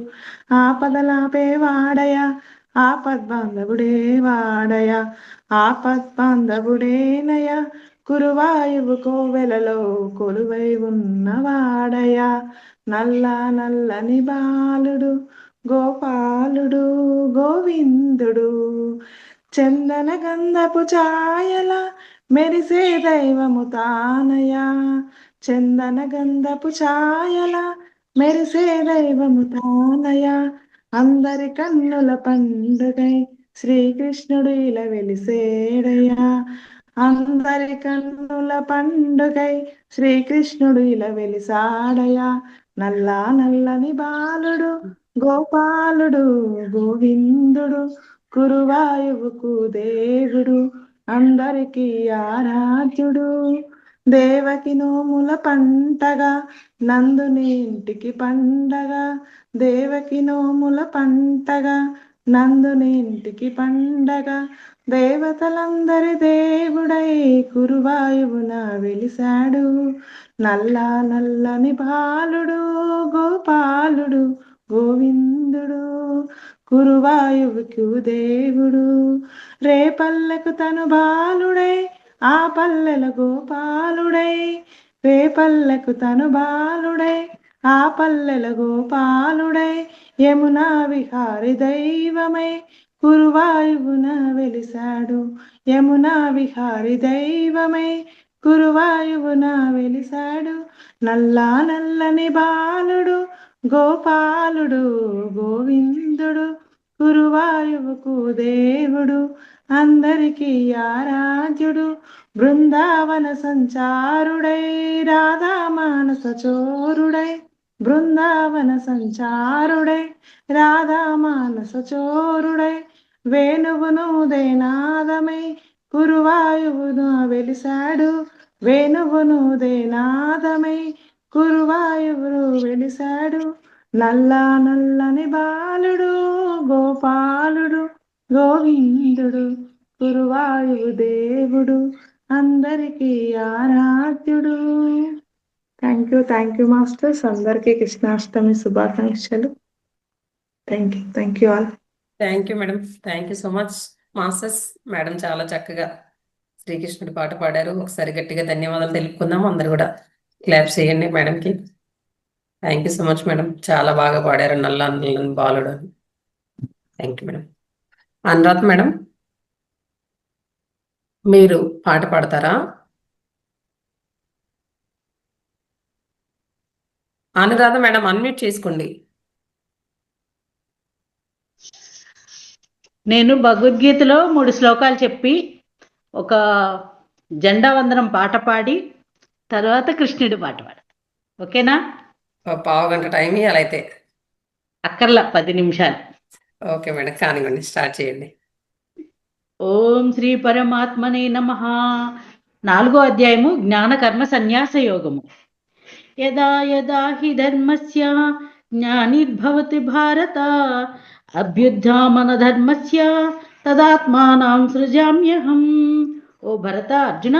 Speaker 3: ఆపదలాపే వాడయ ఆపద్బాంధవుడే వాడయ ఆపద్బాంధవుడేనయ, కురువాయువు కోవెలలో కొలువై ఉన్నవాడయ, నల్ల నల్లని బాలుడు గోపాలుడు గోవిందుడు, చందన గంధపు ఛాయల మెరిసే దైవము తానయ, చందన గంధపు ఛాయల మెరిసే దైవము తానయ, అందరి కన్నుల పండుగై శ్రీకృష్ణుడు ఇలా వెలిసేడయ్యా, అందరి కన్నుల పండుగై శ్రీకృష్ణుడు ఇలా వెలిసాడయ్యా, నల్ల నల్లని బాలుడు గోపాలుడు గోవిందుడు, కురువాయువుకు దేవుడు అందరికీ ఆరాధ్యుడు, దేవకి నోముల పంటగా నందుని ఇంటికి పండగ, దేవకి నోముల పంటగా నందుని ఇంటికి పండగ, దేవతలందరి దేవుడై కురువాయువున వెలిశాడు, నల్ల నల్లని బాలుడు గోపాలుడు గోవిందుడు, కురువాయువుకు దేవుడు, రేపల్లెకు తను బాలుడై ఆ పల్లెల గోపాలుడై, రేపల్లెకు తను బాలుడై ఆ పల్లెల గోపాలుడై, యమునా విహారి దైవమై కురువాయువున వెలిశాడు, యమునా విహారి దైవమై కురువాయువున వెలిశాడు, నల్ల నల్లని బాలుడు గోపాలుడు గోవిందుడు, కురువాయువుకు దేవుడు అందరికీ ఆరాధ్యుడు, బృందావన సంచారుడై రాధా మానస చోరుడై, బృందావన సంచారుడై రాధా మానస చోరుడై, వేణువును దేనాదమై కురువాయువును వెలిశాడు, వేణువును దేనాదమై కురువాయువును వెలిశాడు, నల్ల నల్లని బాలుడు గోపాలుడు గోవిందుడు, కురువాయువు దేవుడు అందరికీ ఆరాధ్యుడు. థ్యాంక్ యూ మాస్టర్స్, అందరికీ కృష్ణాష్టమి శుభాకాంక్షలు. Thank you all.
Speaker 1: Thank you madam, thank you so much masters. Madam చాలా చక్కగా శ్రీకృష్ణుడి పాట పాడారు. ఒకసారి గట్టిగా ధన్యవాదాలు తెలుపుకుందాం. అందరు కూడా క్లాప్స్ చేయండి మేడంకి. Thank you so much madam. చాలా బాగా పాడారు నల్ల నల్లని బాలుడు. Thank you madam. Anuradha madam, మీరు పాట పాడతారా? అనురాధ మేడం అన్మ్యూట్ చేసుకోండి.
Speaker 7: నేను భగవద్గీతలో 3 శ్లోకాలు చెప్పి ఒక జెండా వందనం పాట పాడి తర్వాత కృష్ణుడి పాట పాడ. ఓకేనా?
Speaker 1: పావు గంట టైం ఇవ్వాలి అయితే.
Speaker 7: అక్కర్లా 10 నిమిషాలు.
Speaker 1: ఓకే మేడం, కానివ్వండి, స్టార్ట్ చేయండి.
Speaker 7: ఓం శ్రీ పరమాత్మనే నమః. 4వ అధ్యాయము జ్ఞాన కర్మ సన్యాస యోగము. యదా యదా హి ధర్మస్య జ్ఞానిర్భవతి భారత అభ్యుత్థామన ధర్మస్య తదాత్మానం సృజామ్యహం. ఓ భరత అర్జున,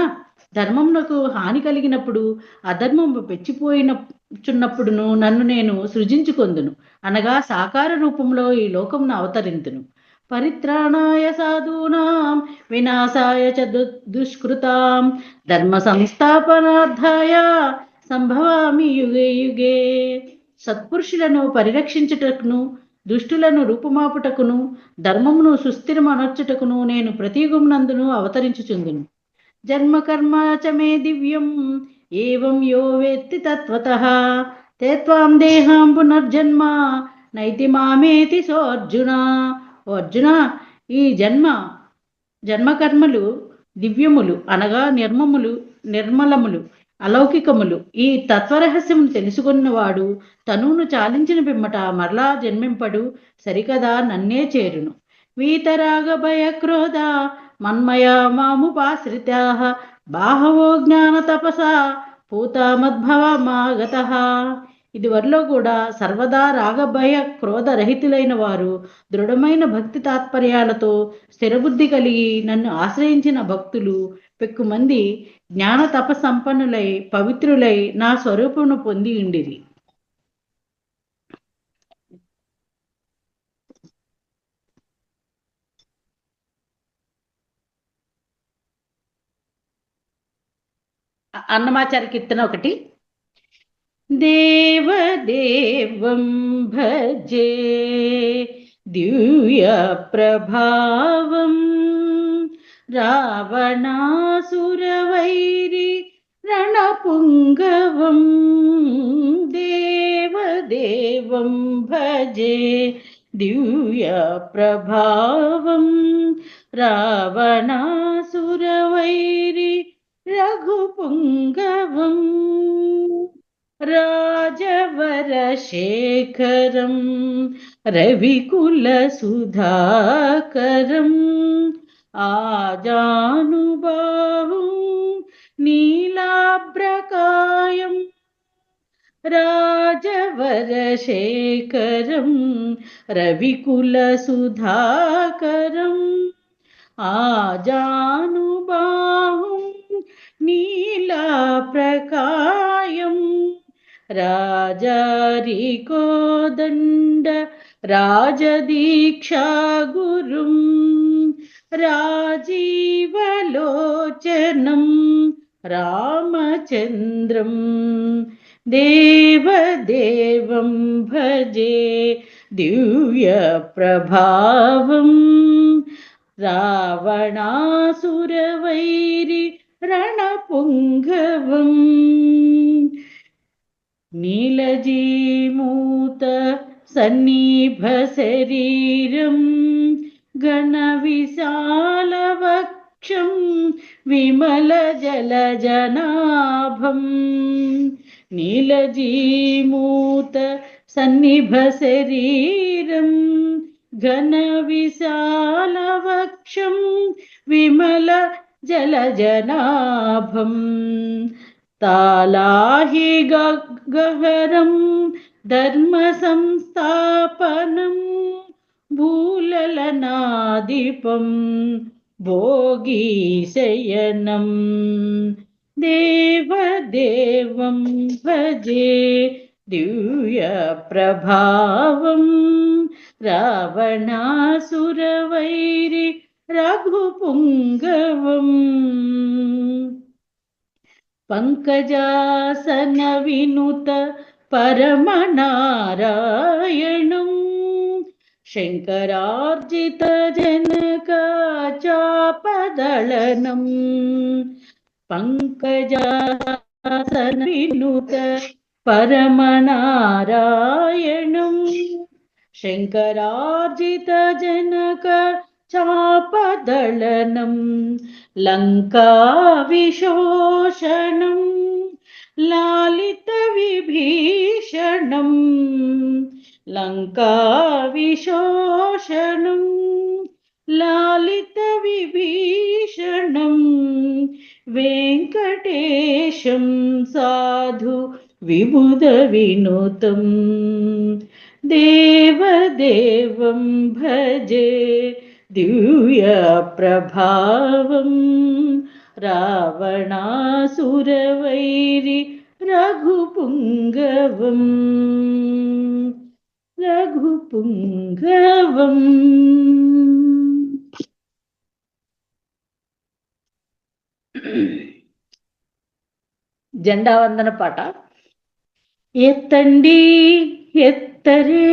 Speaker 7: ధర్మమునకు హాని కలిగినప్పుడు అధర్మము పెచ్చిపోయినచున్నప్పుడును నన్ను నేను సృజించుకొందును, అనగా సాకార రూపంలో ఈ లోకమును అవతరింతును. పరిత్రాణాయ సాధూనాం వినాశాయ చ దుష్కృతాం ధర్మ సంస్థాపనార్థాయ సంభవామి యుగే యుగే. సత్పురుషులను పరిరక్షించుటకును దుష్టులను రూపుమాపుటకును ధర్మమును సుస్థిరమనర్చుటకును నేను ప్రతి యుగమునందును అవతరించుచుందును. జన్మ కర్మ చ మే దివ్యం ఏవం యో వేత్తి తత్వతః తే త్వాం దేహాం పునర్జన్మ నైతి మామేతి సో అర్జున. ఓ అర్జున, ఈ జన్మకర్మలు దివ్యములు, అనగా నిర్మలములు, అలౌకికములు. ఈ తత్వరహస్యమును తెలుసుకున్నవాడు తనువును చాలించిన పిమ్మట మరలా జన్మింపడు, సరికదా నన్నే చేరును. వీతరాగ భయ క్రోధ మన్మయా మాముపాశ్రితాః బాహవో జ్ఞాన తపసా పూతామద్భవమాగతః. ఇదివరలో కూడా సర్వదా రాగభయ క్రోధ రహితులైన వారు దృఢమైన భక్తి తాత్పర్యాలతో స్థిరబుద్ధి కలిగి నన్ను ఆశ్రయించిన భక్తులు పెక్కుమంది జ్ఞాన తప సంపన్నులై పవిత్రులై నా స్వరూపమును పొంది ఉండిరి. అన్నమాచార్య కీర్తన 1. దేవదేవం భజే దివ్య ప్రభావం రావణాసురవైరి రణపుంగవం. దేవదేవం భజే దివ్య ప్రభావం రావణాసురవైరి రఘుపుంగవం. రాజవరశేఖరం రవికులసుధాకరం ఆజానుబాహుం నీలాభ్రకాయం. రాజవరశేఖరం రవికులసుధాకరం ఆజానుబాహుం నీలాప్రకాయం. రాజరికోదండ రాజదీక్షా గురుం రాజీవలోచనం రామచంద్రం. దేవదేవం భజే దివ్య ప్రభావం రావణాసురవైరి రణపుంగవం. నీలజీమూత సన్నిభ శరీరం గణ విశాలవక్షం విమల జలజనాభం. నీలజీమూత సన్నిభ శరీరం ఘన విశాలవక్షం విమల జలజనాభం. తాలాహి గహరం ధర్మ సంస్థాపనం భూలలనాదిపం భోగీశయనం. దేవదేవం భజే దివ్య ప్రభావం రావణాసురవైరి రఘుపుంగవం పంకజాసన వినుత పరమనారాయణం శంకరార్జిత జనకాచాపదళనం పంకజాసన వినుత పరమనారాయణం శంకరార్జిత జనక చాపదళనం లంకా విశోషణం లాలిత విభీషణం లంకా విశోషణం లాలిత విభీషణం వెంకటేశం సాధు విబుధ వినుతం దేవదేవం భజే దివ్య ప్రభావం రావణాసురవైరి రఘుపుంగవం రఘుపుంగవం. జెండా వందన పాట. ఎత్తండి ఎత్తరే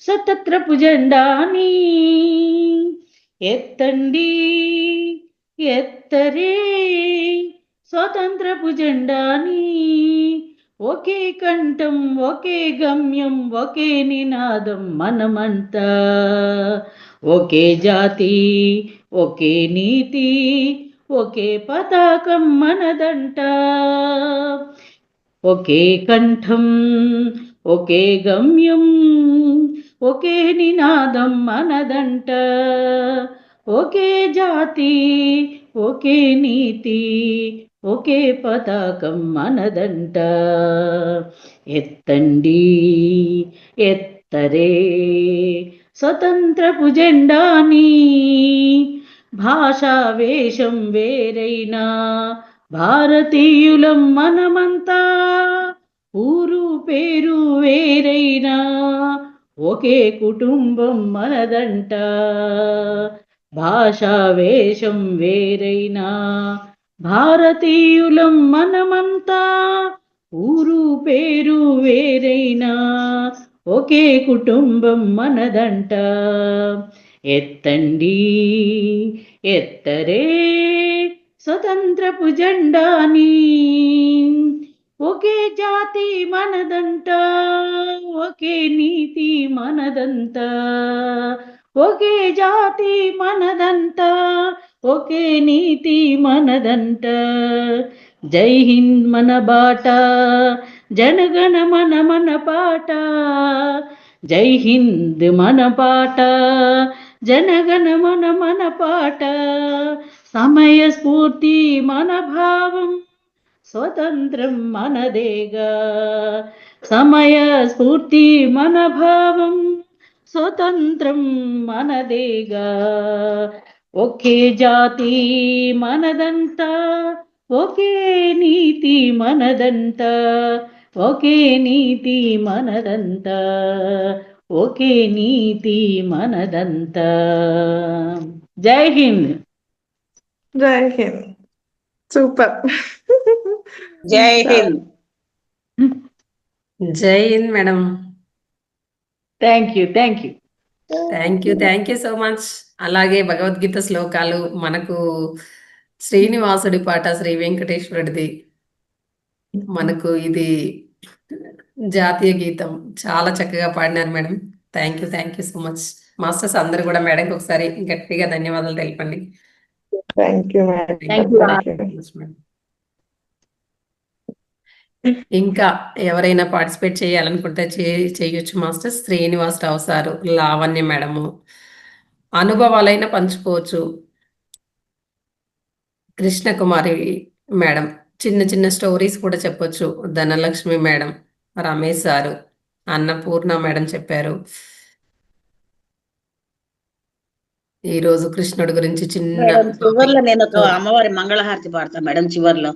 Speaker 7: స్వతంత్రపు జెండాని, ఎత్తండి ఎత్తరే స్వతంత్రపు జెండాని, ఒకే కంఠం ఒకే గమ్యం ఒకే నినాదం మనమంతా, ఒకే జాతి ఒకే నీతి ఒకే పతాకం మనదంట, ఒకే కంఠం ఒకే గమ్యం ఒకే నినాదం మనదంట, ఒకే జాతి ఒకే నీతి ఒకే పతాకం మనదంట. ఎత్తండి ఎత్తరే స్వతంత్రపు జెండాని, భాషా వేషం వేరైనా భారతీయులం మనమంతా, ఊరు పేరు వేరైనా ఒకే కుటుంబం మనదంట, భాషా వేషం వేరైనా భారతీయులం మనమంతా, ఊరు పేరు వేరైనా ఒకే కుటుంబం మనదంట. ఎత్తండి ఎత్తరే స్వతంత్రపు జెండాని, ఒకే జాతి మనదంట ఒకే నీతి మనదంత, ఒకే జాతి మనదంట ఒకే నీతి మనదంట. జై హింద్ మన బాట జనగణ మన మన పాట, జై హింద్ మన పాట జనగణ మన మన పాట, సమయ స్ఫూర్తి మన భావం స్వతంత్రం మనదేగా, సమయ స్ఫూర్తి మన భావం స్వతంత్రం మనదేగా, ఒకే జాతి మనదంతా ఒకే నీతి మనదంతా, ఒకే నీతి మనదంతా ఒకే నీతి మనదంతా. జై హింద్.
Speaker 3: జై హింద్. సూపర్.
Speaker 5: జై హింద్.
Speaker 1: జై Hind madam.
Speaker 7: Thank you
Speaker 1: thank you so much. అలాగే భగవద్గీత శ్లోకాలు మనకు శ్రీనివాసుడి పాట, శ్రీ వెంకటేశ్వరుడిది, మనకు ఇది జాతీయ గీతం. చాలా చక్కగా పాడినారు madam. Thank you so much. Masters అందరు కూడా మేడంకి ఒకసారి గట్టిగా ధన్యవాదాలు తెలపండి.
Speaker 3: Thank you madam.
Speaker 1: మేడం. ఇంకా ఎవరైనా పార్టిసిపేట్ చేయాలనుకుంటే చేయొచ్చు masters. Srinivasarao sir, Lavanya madam, అనుభవాలైనా పంచుకోవచ్చు. కృష్ణకుమారి మేడం చిన్న చిన్న స్టోరీస్ కూడా చెప్పొచ్చు. Dhanalakshmi madam, Ramesh sir, Annapurna madam చెప్పారు. ఈరోజు కృష్ణుడి గురించి చిన్న
Speaker 5: చివర్లో నేను ఒక అమ్మవారి మంగళహారతి పాడతా మేడం. చివర్లో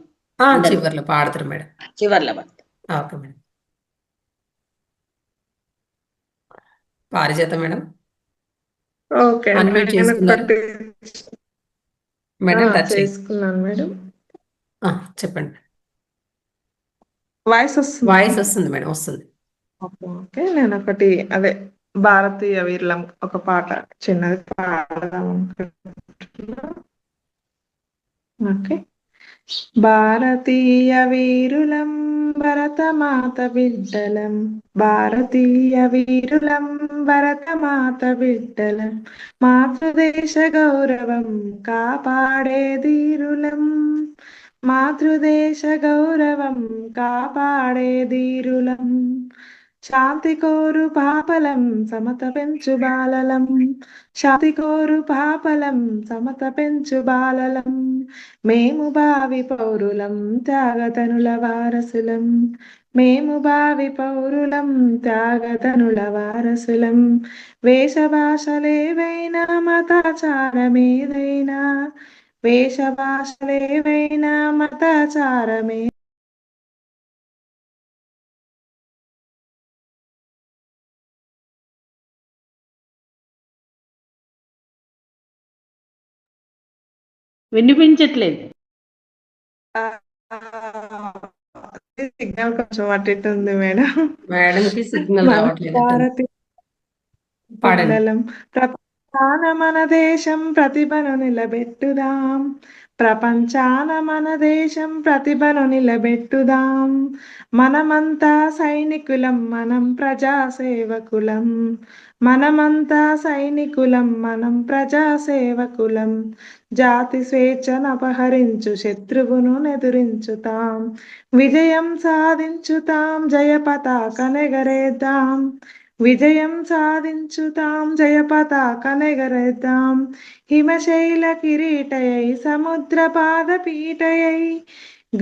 Speaker 1: పాడతారు మేడం.
Speaker 5: చివర్లో పాడతా.
Speaker 1: Okay madam. పారిజాత మేడం
Speaker 3: ఓకే.
Speaker 1: అన్మ్యూట్ చేసుకున్నారు. మేడం టచ్ చేయి.
Speaker 3: చేసుకున్నాను మేడం.
Speaker 1: చెప్పండి.
Speaker 3: వాయిస్ వస్తుంది.
Speaker 1: వాయిస్ వస్తుంది మేడం, వస్తుంది.
Speaker 3: ఓకే, నేను ఒకటి అదే భారతీయ వీరులం ఒక పాట చిన్నది పాడదాం అనుకుంటున్నా. ఓకే. భారతీయ వీరులం భరతమాత బిడ్డలం, భారతీయ వీరులం భరతమాత బిడ్డలం, మాతృదేశ గౌరవం కాపాడే ధీరులం, మాతృదేశ గౌరవం కాపాడే ధీరులం, శాంతి కోరు పాపలం సమత పెంచు బాలలం, శాంతి కోరు పాపలం సమత పెంచు బాలలం, మేము భావి పౌరులం త్యాగతనుల వారసులం, మేము భావి పౌరులం త్యాగతనుల వారసులం, వేషభాషలేవైనా మతాచారమేదైనా, వేషభాషలేవైనా మతాచారమే
Speaker 7: వినిపించట్లేదు.
Speaker 3: సిగ్నల్ కొంచెం అటు ఇటు ఉంది మేడం.
Speaker 1: మేడంకి సిగ్నల్
Speaker 3: మన
Speaker 1: రావట్లేదు.
Speaker 3: భారతీయ
Speaker 1: పాడండి.
Speaker 3: పిల్లలం ప్రపంచాన మన దేశం ప్రతిభను నిలబెట్టుదాం, ప్రపంచాన మన దేశం ప్రతిభను నిలబెట్టుదాం, మనమంతా సైనికులం మనం ప్రజా సేవకులం, మనమంతా సైనికులం మనం ప్రజా సేవకులం, జాతి స్వేచ్ఛను అపహరించు శత్రువును ఎదురించుతాం, విజయం సాధించుతాం, జయ పతాకనెగరేద్దాం, విజయం సాధించుతాం, జయ పతాకనెగరేద్దాం, హిమశైల కిరీటయై సముద్ర పాదపీఠయై,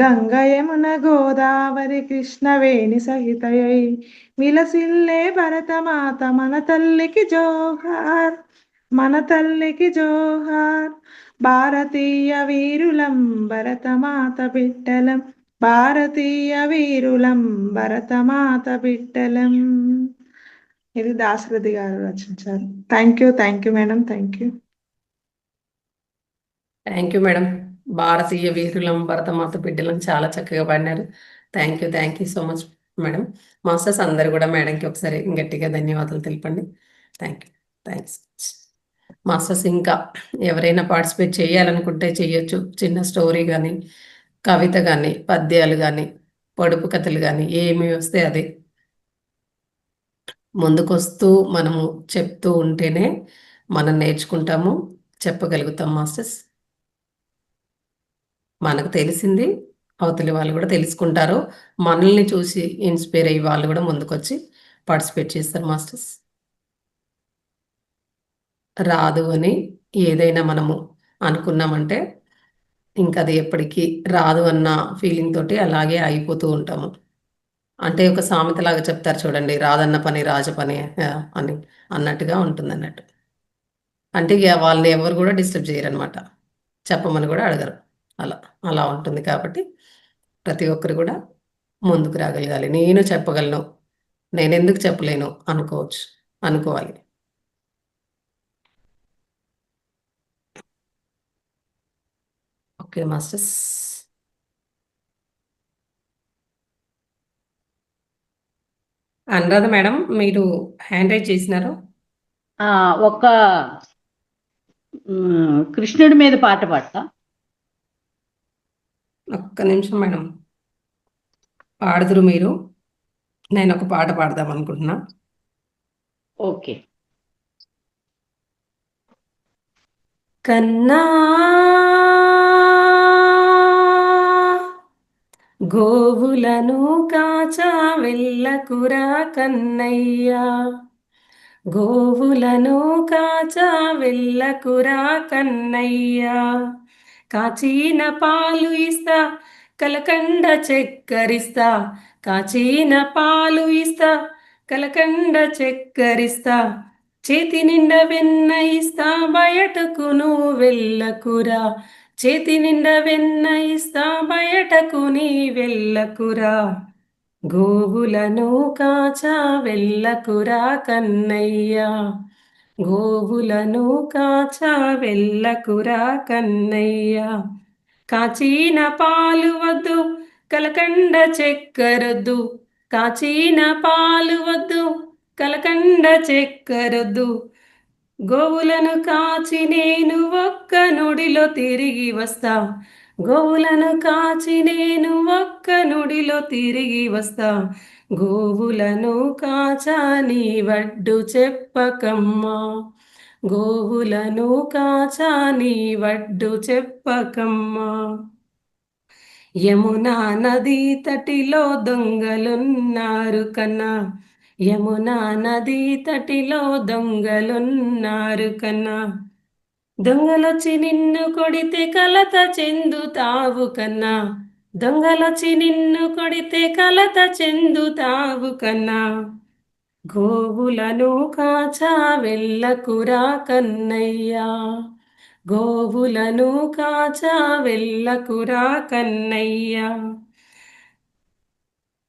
Speaker 3: గంగ యమున గోదావరి కృష్ణవేణి సహితయై, విలసిల్లే భరతమాత మన తల్లికి జోహార్, మన తల్లికి జోహార్, భారతీయ వీరులం భరతమాత బిడ్డలం, భారతీయ వీరులం భరతమాత బిడ్డలం. ఇది దాశరథి గారు రచించారు. Thank you madam. Thank you
Speaker 1: madam. భారతీయ వీరులం భరతమాత బిడ్డలం చాలా చక్కగా పాడినారు. Thank you so much madam. Masters అందరు కూడా మేడంకి ఒకసారి గట్టిగా ధన్యవాదాలు తెలపండి. Thanks masters. ఇంకా ఎవరైనా పార్టిసిపేట్ చేయాలనుకుంటే చేయొచ్చు. చిన్న స్టోరీ కానీ, కవిత కానీ, పద్యాలు కానీ, పొడుపు కథలు కానీ, ఏమి వస్తే అదే ముందుకొస్తూ మనము చెప్తూ ఉంటేనే మనం నేర్చుకుంటాము, చెప్పగలుగుతాం మాస్టర్స్. మనకు తెలిసింది అవతలి వాళ్ళు కూడా తెలుసుకుంటారు. మనల్ని చూసి ఇన్స్పైర్ అయ్యి వాళ్ళు కూడా ముందుకొచ్చి పార్టిసిపేట్ చేస్తారు మాస్టర్స్. రాదు అని ఏదైనా మనము అనుకున్నామంటే ఇంకా అది ఎప్పటికీ రాదు అన్న ఫీలింగ్ తోటి అలాగే ఆగిపోతూ ఉంటాము. అంటే ఒక సామెతలాగా చెప్తారు చూడండి, రాదన్న పని రాజ పని అని అన్నట్టుగా ఉంటుంది అన్నట్టు. అంటే ఇక వాళ్ళని ఎవరు కూడా డిస్టర్బ్ చేయరు అనమాట, చెప్పమని కూడా అడగరు. అలా ఉంటుంది. కాబట్టి ప్రతి ఒక్కరు కూడా ముందుకు రాగలగాలి. నేను చెప్పగలను, నేను ఎందుకు చెప్పలేను అనుకోవాలి. Okay masters. అనురాధ మేడం, మీరు హ్యాండ్ రైజ్ చేసినారు.
Speaker 7: ఒక కృష్ణుడి మీద పాట పాడతా.
Speaker 1: ఒక్క నిమిషం మేడం, పాడుదురు మీరు. నేను ఒక పాట పాడదాం అనుకుంటున్నా.
Speaker 7: ఓకే.
Speaker 1: కన్నా గోవులను కాచా వెళ్ళకురా కన్నయ్యా, గోవులను కాచా వెళ్ళకురా కన్నయ్యా, కాచిన పాలు ఇస్తా కలకండ చక్కెరిస్తా, కాచిన పాలు ఇస్తా కలకండ చక్కెరిస్తా, చేతి నిండా వెన్న ఇస్తా బయటకు నువ్వు వెళ్ళకురా, చేతి నిండా వెన్న ఇస్తా బయటకు నీ వెళ్ళకురా, గోవులను కాచా వెళ్ళకురా కన్నయ్యా, గోవులను కాచా వెళ్ళకురా కన్నయ్య, కాచిన పాలు వద్దు కలకండ చక్కెరొద్దు, కాచిన పాలు వద్దు కలకండ చక్కెరొద్దు, గోవులను కాచి నేను ఒక్క నుడిలో తిరిగి వస్తా, గోవులను కాచి నేను ఒక్క నుడిలో తిరిగి వస్తా, గోవులను కాచా నీ వడ్డు చెప్పకమ్మా, గోవులను కాచా నీ వడ్డు చెప్పకమ్మా. యమునా నది తటిలో దొంగలున్నారు కన్నా, యమునా నది తటిలో దొంగలున్నారు కన్నా, దొంగలొచ్చి నిన్ను కొడితే కలత చెందుతావు కన్నా, దొంగలొచ్చి నిన్ను కొడితే కలత చెందుతావు కన్నా, గోవులను కాచా వెళ్ళకురా కన్నయ్యా, గోవులను కాచా వెళ్ళకురా కన్నయ్యా.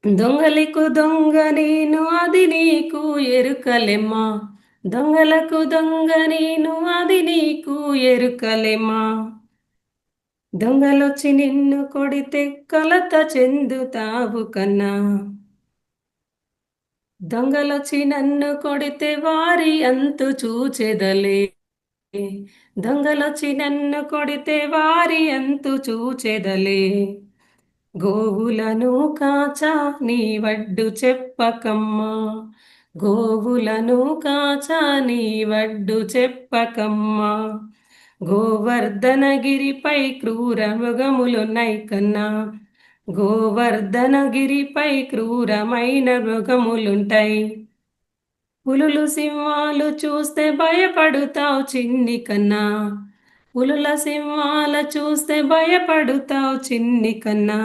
Speaker 1: దొంగలకు దొంగ నేను అది నీకు ఎరుకలెమ్మా, దొంగలకు దొంగ నేను అది నీకు ఎరుకలెమ్మా, దొంగలొచ్చి నిన్ను కొడితే కలత చెందుతావు కన్నా, దొంగలొచ్చి నన్ను కొడితే వారి అంతు చూచెదలే, దొంగలొచ్చి నన్ను కొడితే వారి అంతు చూచెదలే, గోవులను కాచా నీ వడ్డు చెప్పకమ్మా, గోవులను కాచా నీ వడ్డు చెప్పకమ్మా. గోవర్ధనగిరిపై క్రూర మృగములున్నై కన్నా, గోవర్ధనగిరిపై క్రూరమైన మృగములుంటాయి, పులులు సింహాలు చూస్తే భయపడుతావు చిన్ని కన్నా, పులుల సింహాల చూస్తే భయపడుతావు చిన్ని కన్నా,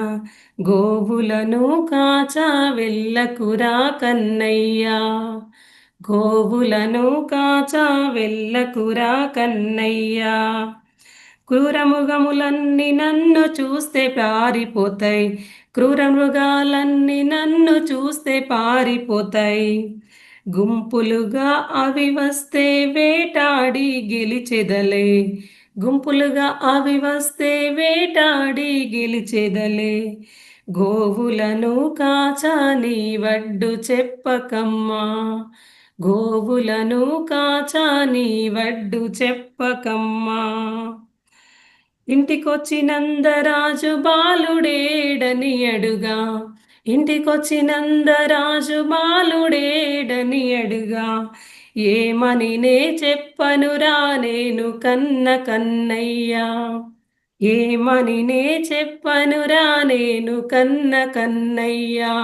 Speaker 1: గోవులను కాచా వెళ్ళకురా కన్నయ్యా, గోవులను కాచా వెళ్ళకురా కన్నయ్యా. క్రూరమృగములన్నీ నన్ను చూస్తే పారిపోతాయి, క్రూర మృగాలన్నీ నన్ను చూస్తే పారిపోతాయి, గుంపులుగా అవి వస్తే వేటాడి గెలిచెదలే, గుంపులుగా అవి వస్తే వేటాడి గెలిచెదలే, గోవులను కాచా నీ వడ్డు చెప్పకమ్మా, గోవులను కాచా నీ వడ్డు చెప్పకమ్మా. ఇంటికొచ్చినందరాజు బాలుడేడని అడుగా, ఇంటికొచ్చినందరాజు బాలుడేడని అడుగా, ఏమని నే చెప్పనురా నేను కన్న కన్నయ్యా, ఏమని నే చెప్పనురా నేను కన్న కన్నయ్యా.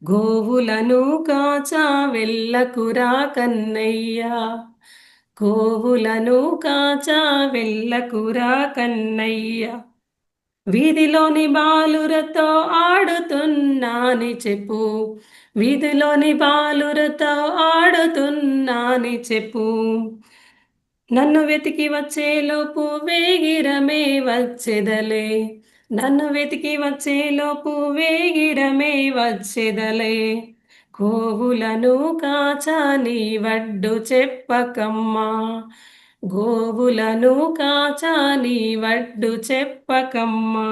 Speaker 1: గోవులను కాచా వెళ్ళకురా కన్నయ్యా, గోవులను కాచా వెళ్ళకురా కన్నయ్యా. వీధిలోని బాలురతో ఆడుతున్నాని చెప్పు, వీధిలోని బాలురతో ఆడుతున్నాని చెప్పు, నన్ను వెతికి వచ్చేలోపు వేగిరమే వచ్చెదలే, నన్ను వెతికి వచ్చేలోపు వేగిరమే వచ్చెదలే, గోవులను కాచా నీ వడ్డు చెప్పకమ్మా, గోవులను కాచా నీ వడ్డు చెప్పకమ్మా.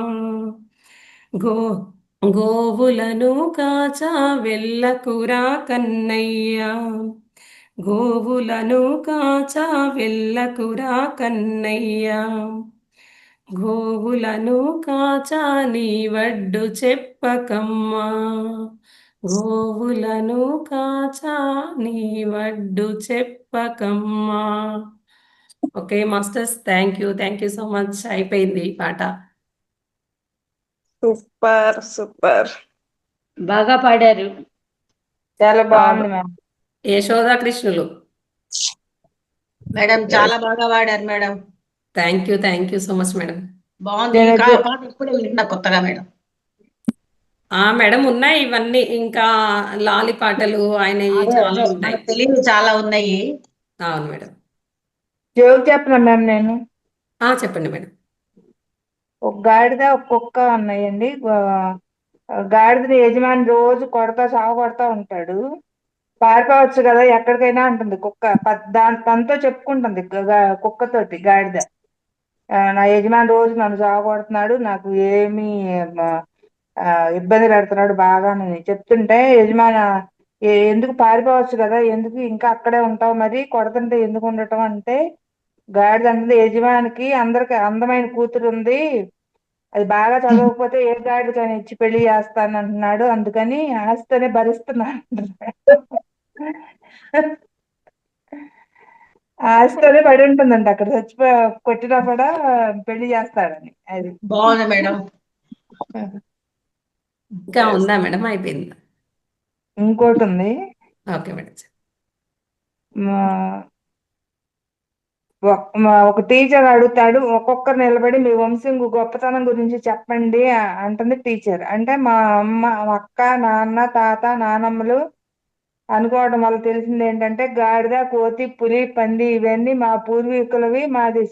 Speaker 1: గోవులను కాచా వెళ్ళకురా కన్నయ్యా, గోవులను కాచా వెళ్ళకురా కన్నయ్యా, గోవులను కాచా నీ వడ్డు చెప్పకమ్మా, గోవులను కాచా నీ వడ్డు చెప్పకమ్మా. Okay masters, thank you so much. అయిపోయింది ఈ పాట.
Speaker 3: సూపర్ సూపర్,
Speaker 7: బాగా పాడారు.
Speaker 3: చాలా
Speaker 6: బాగుంది మ్యామ్.
Speaker 1: యశోదా కృష్ణులు.
Speaker 5: మేడం చాలా బాగా వాడారు madam.
Speaker 1: Thank you so much madam.
Speaker 5: బాగుంది.
Speaker 6: నేను
Speaker 5: ఈ పాట ఇప్పుడే వింటున్నా కొత్తగా మేడం.
Speaker 1: మేడం ఉన్నాయి ఇవన్నీ, ఇంకా లాలి పాటలు ఆయన చాలా ఉంటాయి.
Speaker 5: మనకు తెలియదు చాలా ఉన్నాయి.
Speaker 1: అవును మేడం.
Speaker 6: జోక్ చెప్పనా మ్యామ్ నేను?
Speaker 1: చెప్పండి మేడం.
Speaker 6: ఒక గాడిద ఒక కుక్క ఉన్నాయండి. గాడిదని యజమాని రోజు కొడతా సాగు కొడతా ఉంటాడు. పారిపోవచ్చు కదా ఎక్కడికైనా అంటుంది కుక్క. తనతో చెప్పుకుంటుంది కుక్కతోటి గాడిద. నా యజమాని రోజు నన్ను సాగొడుతున్నాడు, నాకు ఏమి ఇబ్బంది పెడుతున్నాడు బాగా అని చెప్తుంటే, యజమాని ఎందుకు పారిపోవచ్చు కదా, ఎందుకు ఇంకా అక్కడే ఉంటావు, మరి కొడుతుంటే ఎందుకు ఉండటం అంటే, గాడిద అంటుంది యజమానికి అందరికి అందమైన కూతురు ఉంది, అది బాగా చదవకపోతే ఏ గాడిదకైనా ఇచ్చి పెళ్లి చేస్తాను అంటున్నాడు, అందుకని ఆస్తితోనే భరిస్తున్నాను. ఆస్తితోనే పడి ఉంటుందంట అక్కడ, కొట్టినా కూడా పెళ్లి చేస్తాడని. అది
Speaker 1: బాగుంది మేడం. ఇంకా ఉందా మేడం? అయిపోయిందా?
Speaker 6: ఇంకోటి ఉంది.
Speaker 1: Okay madam.
Speaker 6: ఒక టీచర్ అడుగుతాడు, ఒక్కొక్కరు నిలబడి మీ వంశం గొప్పతనం గురించి చెప్పండి అంటుంది టీచర్. అంటే మా అమ్మ, అక్క, నాన్న, తాత, నానమ్మలు అనుకోవడం వల్ల తెలిసింది ఏంటంటే, గాడిద, కోతి, పులి, పంది ఇవన్నీ మా పూర్వీకులవి, మాది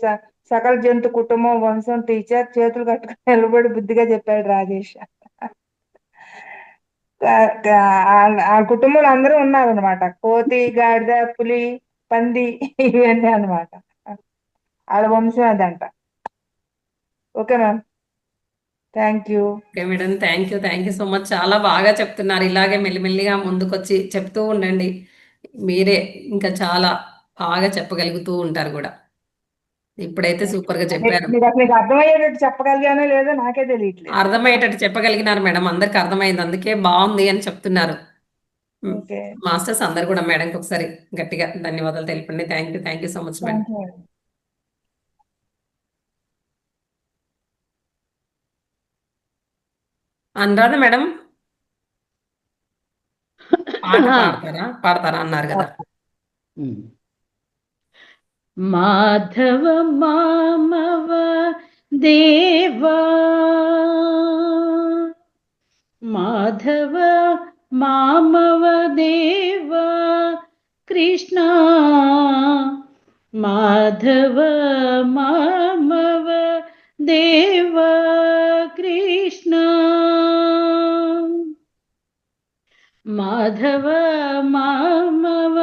Speaker 6: సకల జంతు కుటుంబం వంశం. టీచర్ చేతులు కట్టుకుని నిలబడి బుద్ధిగా చెప్పాడు రాజేష్. ఆ కుటుంబంలో అందరూ ఉన్నారనమాట, కోతి, గాడిద, పులి, పంది ఇవన్నీ అనమాట. వాళ్ళ వంశం అదంట. Okay ma'am, thank you.
Speaker 1: Okay madam, thank you so much. చాలా బాగా చెప్తున్నారు. ఇలాగే మెల్లిమెల్లిగా ముందుకొచ్చి చెప్తూ ఉండండి. మీరే ఇంకా చాలా బాగా చెప్పగలుగుతూ ఉంటారు కూడా. ఇప్పుడైతే సూపర్గా చెప్పారు.
Speaker 6: మీకు అర్థమయ్యేటట్టు చెప్పగలిగానో లేదో నాకే తెలియట్లేదు.
Speaker 1: అర్థమయ్యేటట్టు చెప్పగలిగినారు మేడం, అందరికి అర్థమైంది, అందుకే బాగుంది అని చెప్తున్నారు.
Speaker 6: ఓకే,
Speaker 1: మాస్టర్స్ అందరు కూడా మేడంకి ఒకసారి గట్టిగా ధన్యవాదాలు తెలపండి. Thank you so much madam.
Speaker 6: Thank you.
Speaker 1: Anuradha madam పాట పాడతారా అన్నారు కదా.
Speaker 7: మాధవ మామవ దేవా, మాధవ మామవ దేవా కృష్ణ, మాధవ మామవ దేవా కృష్ణ, మాధవ మామవ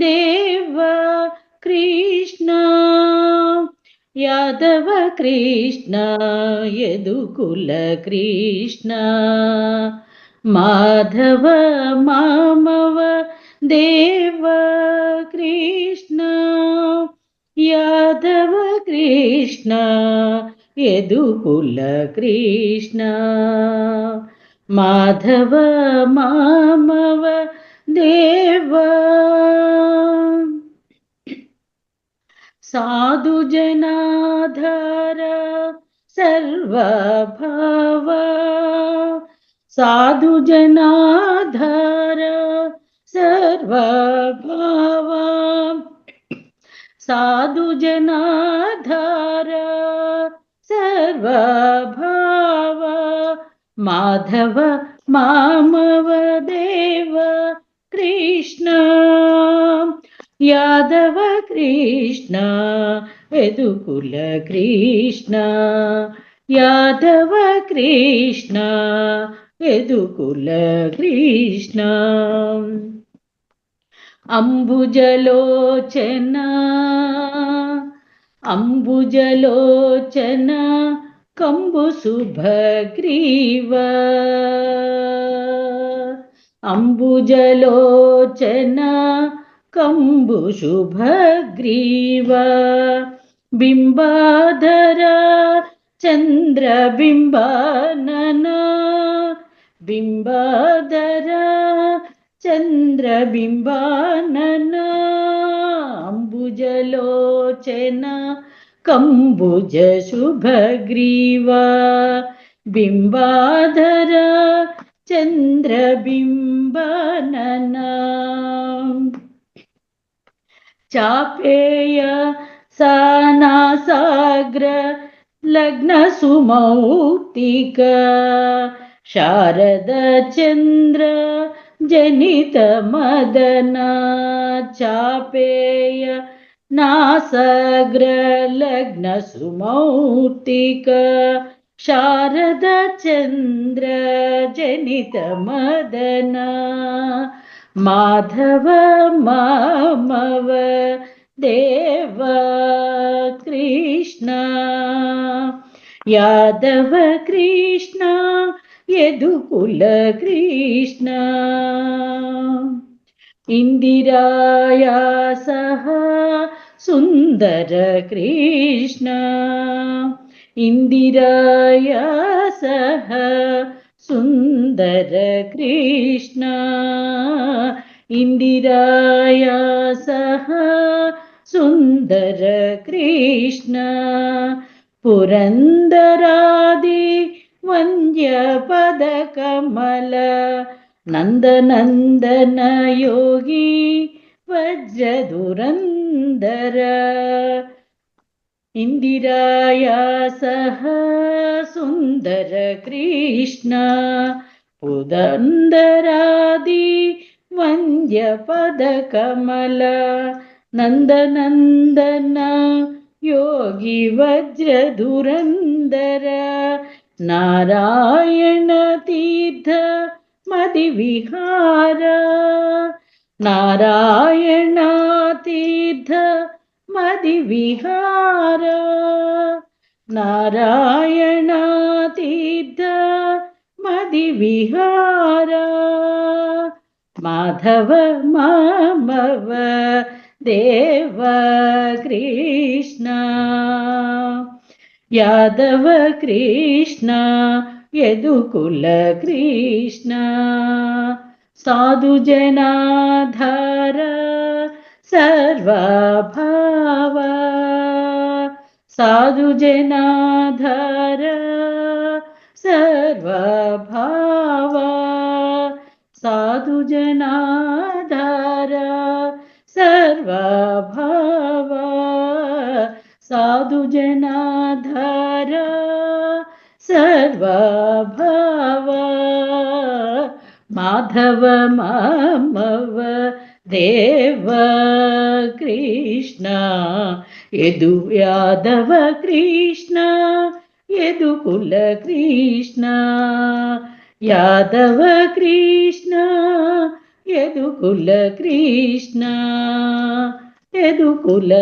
Speaker 7: దేవ కృష్ణ, యాదవ కృష్ణ యదుకుల కృష్ణ, మాధవ మామవ దేవ కృష్ణ, యాదవ కృష్ణ యదుకుల కృష్ణ, మాధవ మామవ దేవ. సాధు జనాధార సర్వభావ, సాధు జనాధార సర్వభావ, సాధు జనాధార సర్వభావ, మాధవ మామవ దేవ కృష్ణ, యాదవ కృష్ణ యదుకుల కృష్ణ, యాదవ కృష్ణ యదుకుల కృష్ణ, అంబుజలోచన అంబుజలోచన కంబు శుభగ్రీవ, అంబుజలోచన కంబు శుభగ్రీవ, బింబాధర చంద్రబింబానన, బింబాధర చంద్రబింబానన, అంబుజలోచన కంబుజ శుభగ్రీవ, బింబాధర చంద్రబింబానన, చాపేయ సానాసాగ్ర లగ్న సుమౌక్తిక, శారద చంద్ర జనిత మదన, చాపేయ నాసాగ్ర లగ్న సుమౌక్తిక, శారద చంద్ర జనిత మదన, మాధవ మామవ దేవ కృష్ణ యాదవ కృష్ణ యదుకుల కృష్ణ ఇందిరాయా సహ సుందర కృష్ణ ఇందిరాయా సహ సుందర కృష్ణ ఇందిరాయా సహ సుందర కృష్ణ పురందరాది వంద్య పద కమల నందనందన యోగి వజ్రధురందర ఇందిరాయా సహ సుందర కృష్ణ పురందరాది వంద్య పద కమల నందనందన యోగి వజ్రధురందర నారాయణ తీర్థ మది విహార నారాయణ తీర్థ మది విహార నారాయణ తీర్థ మది విహార మాధవ మామవ దేవ కృష్ణ యాదవ కృష్ణ యదుకుల కృష్ణ సాధు జనాధార సర్వభావ సాధు జనాధార సర్వభావ సాధు జనాధార సర్వభావ సాధు జనాధార సర్వభావ మాధవ మామవ దేవ కృష్ణ యదు యాదవ కృష్ణ యదుకుల కృష్ణ యాదవ కృష్ణ యదుకుల కృష్ణ యదుకుల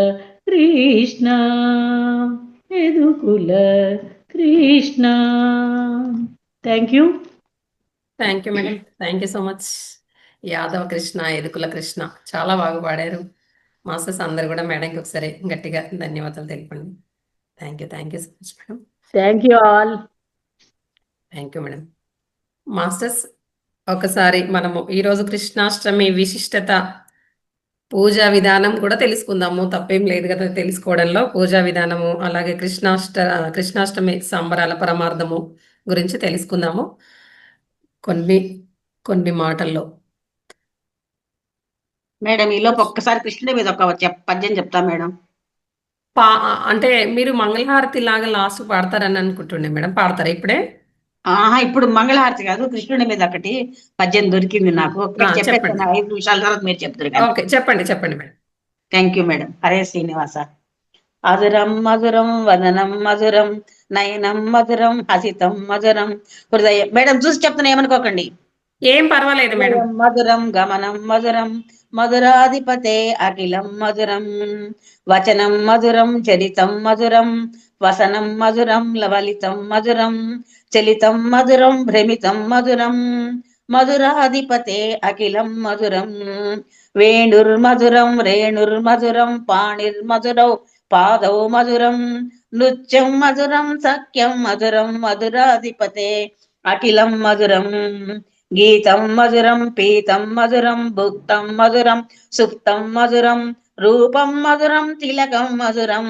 Speaker 7: కృష్ణ యదుకుల Krishna. Thank you.
Speaker 1: Thank you madam, thank you so much. యాదవ కృష్ణ యదుకుల కృష్ణ చాలా బాగా పాడారు. మాస్టర్స్ అందరు కూడా మేడంకి ఒకసారి గట్టిగా ధన్యవాదాలు తెలిపండి. Thank you so much madam.
Speaker 7: Thank you all.
Speaker 1: Thank you madam. Masters ఒకసారి మనము ఈరోజు కృష్ణాష్టమి విశిష్టత పూజా విధానం కూడా తెలుసుకుందాము. తప్పేం లేదు కదా తెలుసుకోవడంలో. పూజా విధానము అలాగే కృష్ణాష్టమి సంబరాల పరమార్థము గురించి తెలుసుకుందాము కొన్ని మాటల్లో.
Speaker 5: మేడం ఈలోపు ఒక్కసారి కృష్ణుడి మీద ఒక పద్యం చెప్తా మేడం.
Speaker 1: అంటే మీరు మంగళహారతి లాగా లాస్ట్ పాడతారని అనుకుంటుండే మేడం. పాడతారా ఇప్పుడే?
Speaker 5: ఇప్పుడు మంగళహారతి కాదు, కృష్ణుడి మీద ఒకటి పద్యం దొరికింది నాకు.
Speaker 1: చెప్పండి.
Speaker 5: 5 నిమిషాల తర్వాత మీరు చెప్తారు.
Speaker 1: ఓకే, చెప్పండి మేడం.
Speaker 5: Thank you madam. హరే శ్రీనివాస. అదురం మధురం వదనం మధురం నయనం మధురం హసితం మధురం హృదయం. మేడం చూసి చెప్తున్నా, ఏమనుకోకండి.
Speaker 1: ఏం పర్వాలేదు మేడం.
Speaker 5: మధురం గమనం మధురం మధురాధిపతే అఖిలం మధురం వచనం మధురం చరితం మధురం వసనం మధురం లవలితం మధురం చలితం మధురం భ్రమితం మధురం మధురాధిపతే అఖిలం మధురం వేణుర్మధురం రేణుర్మధురం పాణిర్మధురౌ పాదౌ మధురం నృత్యం మధురం సఖ్యం మధురం మధురాధిపతే అఖిలం మధురం గీతం మధురం పీతం మధురం భుక్తం మధురం సుప్తం మధురం రూపం మధురం తిలకం మధురం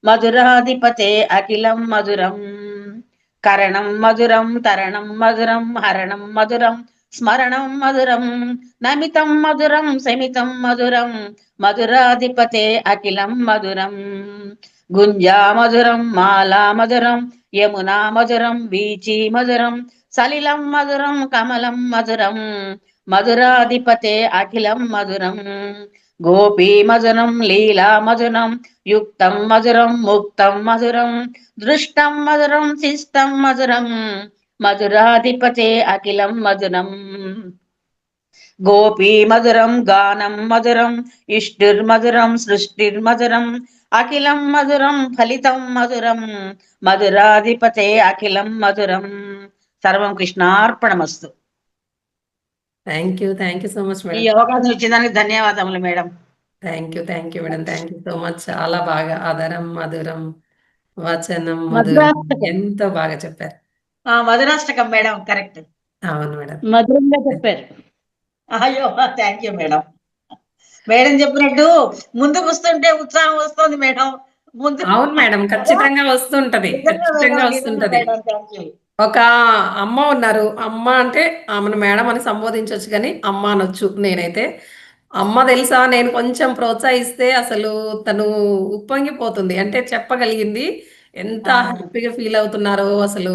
Speaker 5: మధురాధిపతే అఖిలం మధురం కరణం మధురం తరణం మధురం హరణం మధురం స్మరణం మధురం నమితం మధురం శమితం మధురం మధురాధిపతే అఖిలం మధురం గుంజా మధురం మాలా మధురం యమునా మధురం వీచి మధురం సలిలం మధురం కమలం మధురం మధురాధిపతే అఖిలం మధురం గోపీ మధురం లీలా మధురం యుక్తం మధురం ముక్తం మధురం దృష్టం మధురం శిష్టం మధురం మధురాధిపతే అఖిలం మధురం గోపీ మధురం గానం మధురం ఇష్టిర్మధురం సృష్టిర్మధురం అఖిలం మధురం ఫలితం మధురం మధురాధిపతే అఖిలం మధురం. సర్వం కృష్ణార్పణమస్తు.
Speaker 1: థ్యాంక్ యూ సో మచ్
Speaker 5: ఈ
Speaker 1: మేడం.
Speaker 5: అవకాశం ఇచ్చేదానికి ధన్యవాదములు madam.
Speaker 1: Thank you madam. Thank you so much. చాలా బాగా అధరం మధురం వచనం మధురం
Speaker 5: మధురాష్టకం.
Speaker 1: ఎంతో బాగా చెప్పారు.
Speaker 5: Madhurashtakam madam, correct.
Speaker 1: అవును మేడం.
Speaker 7: మధురంగా చెప్పారు.
Speaker 5: అయ్యో థ్యాంక్ యూ మేడం. మేడం చెప్పినట్టు ముందుకు వస్తుంటే ఉత్సాహం వస్తుంది మేడం. ముందు
Speaker 1: అవును మేడం, ఖచ్చితంగా వస్తుంటది. ఖచ్చితంగా వస్తుంటది. ఒక అమ్మ ఉన్నారు. అమ్మ అంటే ఆమెను మేడం అని సంబోధించవచ్చు, కానీ అమ్మ అనొచ్చు. నేనైతే అమ్మ తెలుసా, నేను కొంచెం ప్రోత్సహిస్తే అసలు తను ఉప్పొంగిపోతుంది. అంటే చెప్పగలిగింది. ఎంత హ్యాపీగా ఫీల్ అవుతున్నారో అసలు.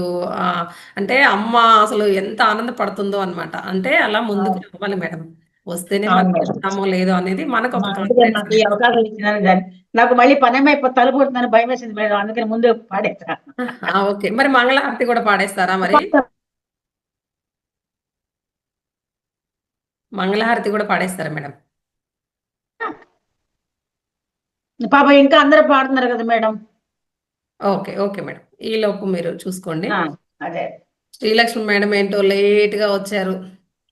Speaker 1: అంటే అమ్మ అసలు ఎంత ఆనందపడుతుందో అన్నమాట. అంటే అలా ముందుకు రావాలి మేడం. వస్తేనే మనం వస్తామో లేదో అనేది మనకు ఒక
Speaker 5: నాకు ఈ
Speaker 1: కాన్ఫిడెన్స్.
Speaker 5: అవకాశం ఇచ్చినారు. నాకు మళ్ళీ పనేమైపో తలుపుతుందని భయం వేసింది మేడం, అందుకని ముందు పాడేస్తా.
Speaker 1: ఓకే, మరి మంగళహారతి కూడా పాడేస్తారా? మరి మంగళహారతి కూడా పాడేస్తారా మేడం?
Speaker 5: పాప ఇంకా అందరూ పాడుతున్నారు కదా మేడం.
Speaker 1: ఓకే మేడం, ఈ లోపు మీరు చూసుకోండి.
Speaker 5: అదే
Speaker 1: శ్రీలక్ష్మి మేడం ఏంటో లేట్ గా వచ్చారు.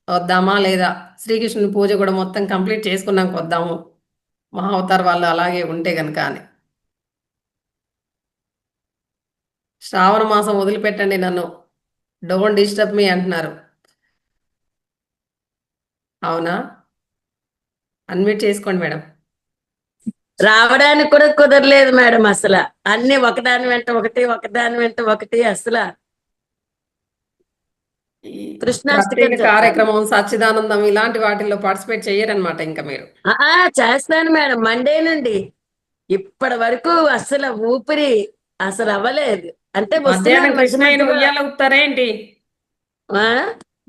Speaker 1: వద్దామా లేదా? శ్రీకృష్ణుని పూజ కూడా మొత్తం కంప్లీట్ చేసుకున్నాక వద్దాము, మహా అవతార్ వాళ్ళు అలాగే ఉంటే గనక అని. శ్రావణ మాసం వదిలిపెట్టండి నన్ను, డోంట్ డిస్టర్బ్ మీ అంటున్నారు. అవునా? అన్మ్యూట్ చేసుకోండి మేడం.
Speaker 8: రావడానికి కూడా కుదరలేదు మేడం. అసలు అన్ని ఒకదాని వెంట ఒకటి అసలు కృష్ణాష్టకం
Speaker 1: ప్రత్యేక కార్యక్రమం, సచ్చిదానందం ఇలాంటి వాటిల్లో పార్టిసిపేట్ చెయ్యరనమాట ఇంకా మీరు?
Speaker 8: చేస్తాను మేడం. మండే నుండి ఇప్పటి వరకు అసలు ఊపిరి అసలు అవ్వలేదు. అంటే
Speaker 1: మధ్యాహ్నం కృష్ణయ్యను ఉయ్యాల ఊపుతారేంటి?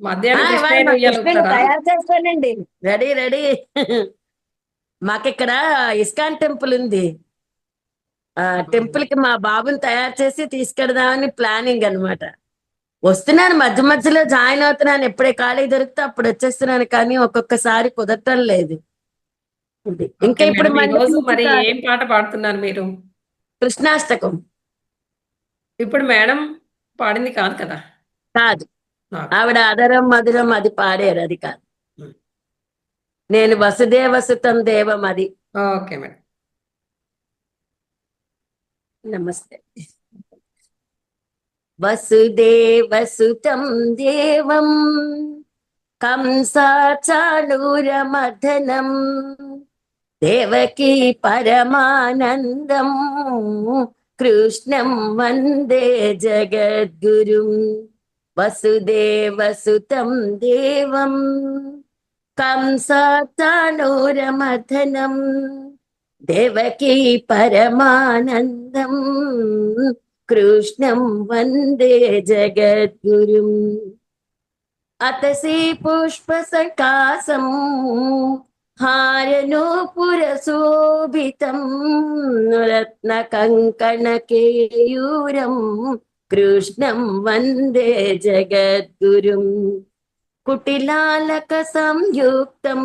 Speaker 1: మధ్యాహ్నం కృష్ణయ్యను ఉయ్యాల ఊపుతారా?
Speaker 8: తయారు చేస్తానండి. రెడీ. మాకిక్కడ ఇస్కాన్ టెంపుల్ ఉంది. టెంపుల్ కి మా బాబుని తయారు చేసి తీసుకెడదామని ప్లానింగ్ అన్నమాట. వస్తున్నాను, మధ్య మధ్యలో జాయిన్ అవుతున్నాను. ఎప్పుడే ఖాళీ దొరికితే అప్పుడు వచ్చేస్తున్నాను, కానీ ఒక్కొక్కసారి కుదరటం లేదు. ఇంకా ఇప్పుడు
Speaker 1: మరి ఏం పాట పాడుతున్నారు మీరు?
Speaker 8: కృష్ణాష్టకం.
Speaker 1: ఇప్పుడు మేడం పాడింది కాదు కదా?
Speaker 8: కాదు, ఆవిడ అధరం మధురం అది పాడారు, అది కాదు. నేను వసుదేవసుతం దేవం అది.
Speaker 1: Okay madam.
Speaker 8: నమస్తే. వసుదేవసుతం దేవం కంసాచాణూరమర్దనం దేవకీ పరమానందం కృష్ణం వందే జగద్గురుం. వసుదేవసుతం దేవం కంసాచాణూరమర్దనం దేవకీ పరమానందం కృష్ణం వందే జగద్గురుం. అతసి పుష్ప సంకాసం హారనూపురశోభితం రత్న కంకణ కేయూరం కృష్ణం వందే జగద్గురుం. కుటిలాలక సంయుక్తం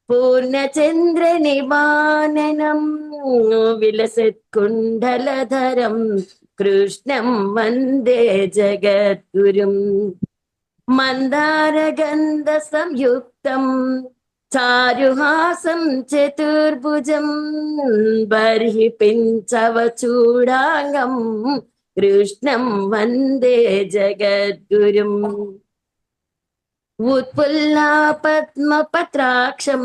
Speaker 8: పూర్ణచంద్ర నివాననం విలసత్కుండలధరం కృష్ణం వందే జగద్గురుం. మందారగంధ సంయుక్తం చారుహాసం చతుర్భుజం బర్హి పించవ చూడాంగం కృష్ణం వందే జగద్గురుం. ఉత్పుల్లా పద్మపత్రాక్షం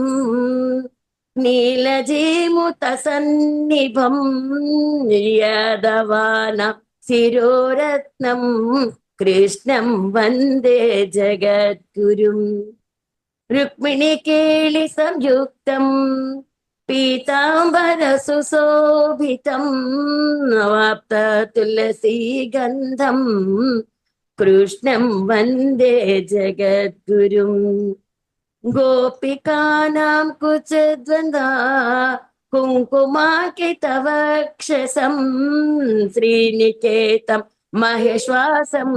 Speaker 8: నీలజీముత సన్నిభం యదవాన శిరోరత్నం కృష్ణం వందే జగద్గురుం. రుక్మిణి కేళి సంయుక్తం పీతాంబర సుశోభితం వాప్త తులసీ గంధం కృష్ణం వందే జగద్గురుం. గోపికానాం కుచద్వందా కుంకుమాకితవక్షసం శ్రీనికేతం మహేశ్వాసం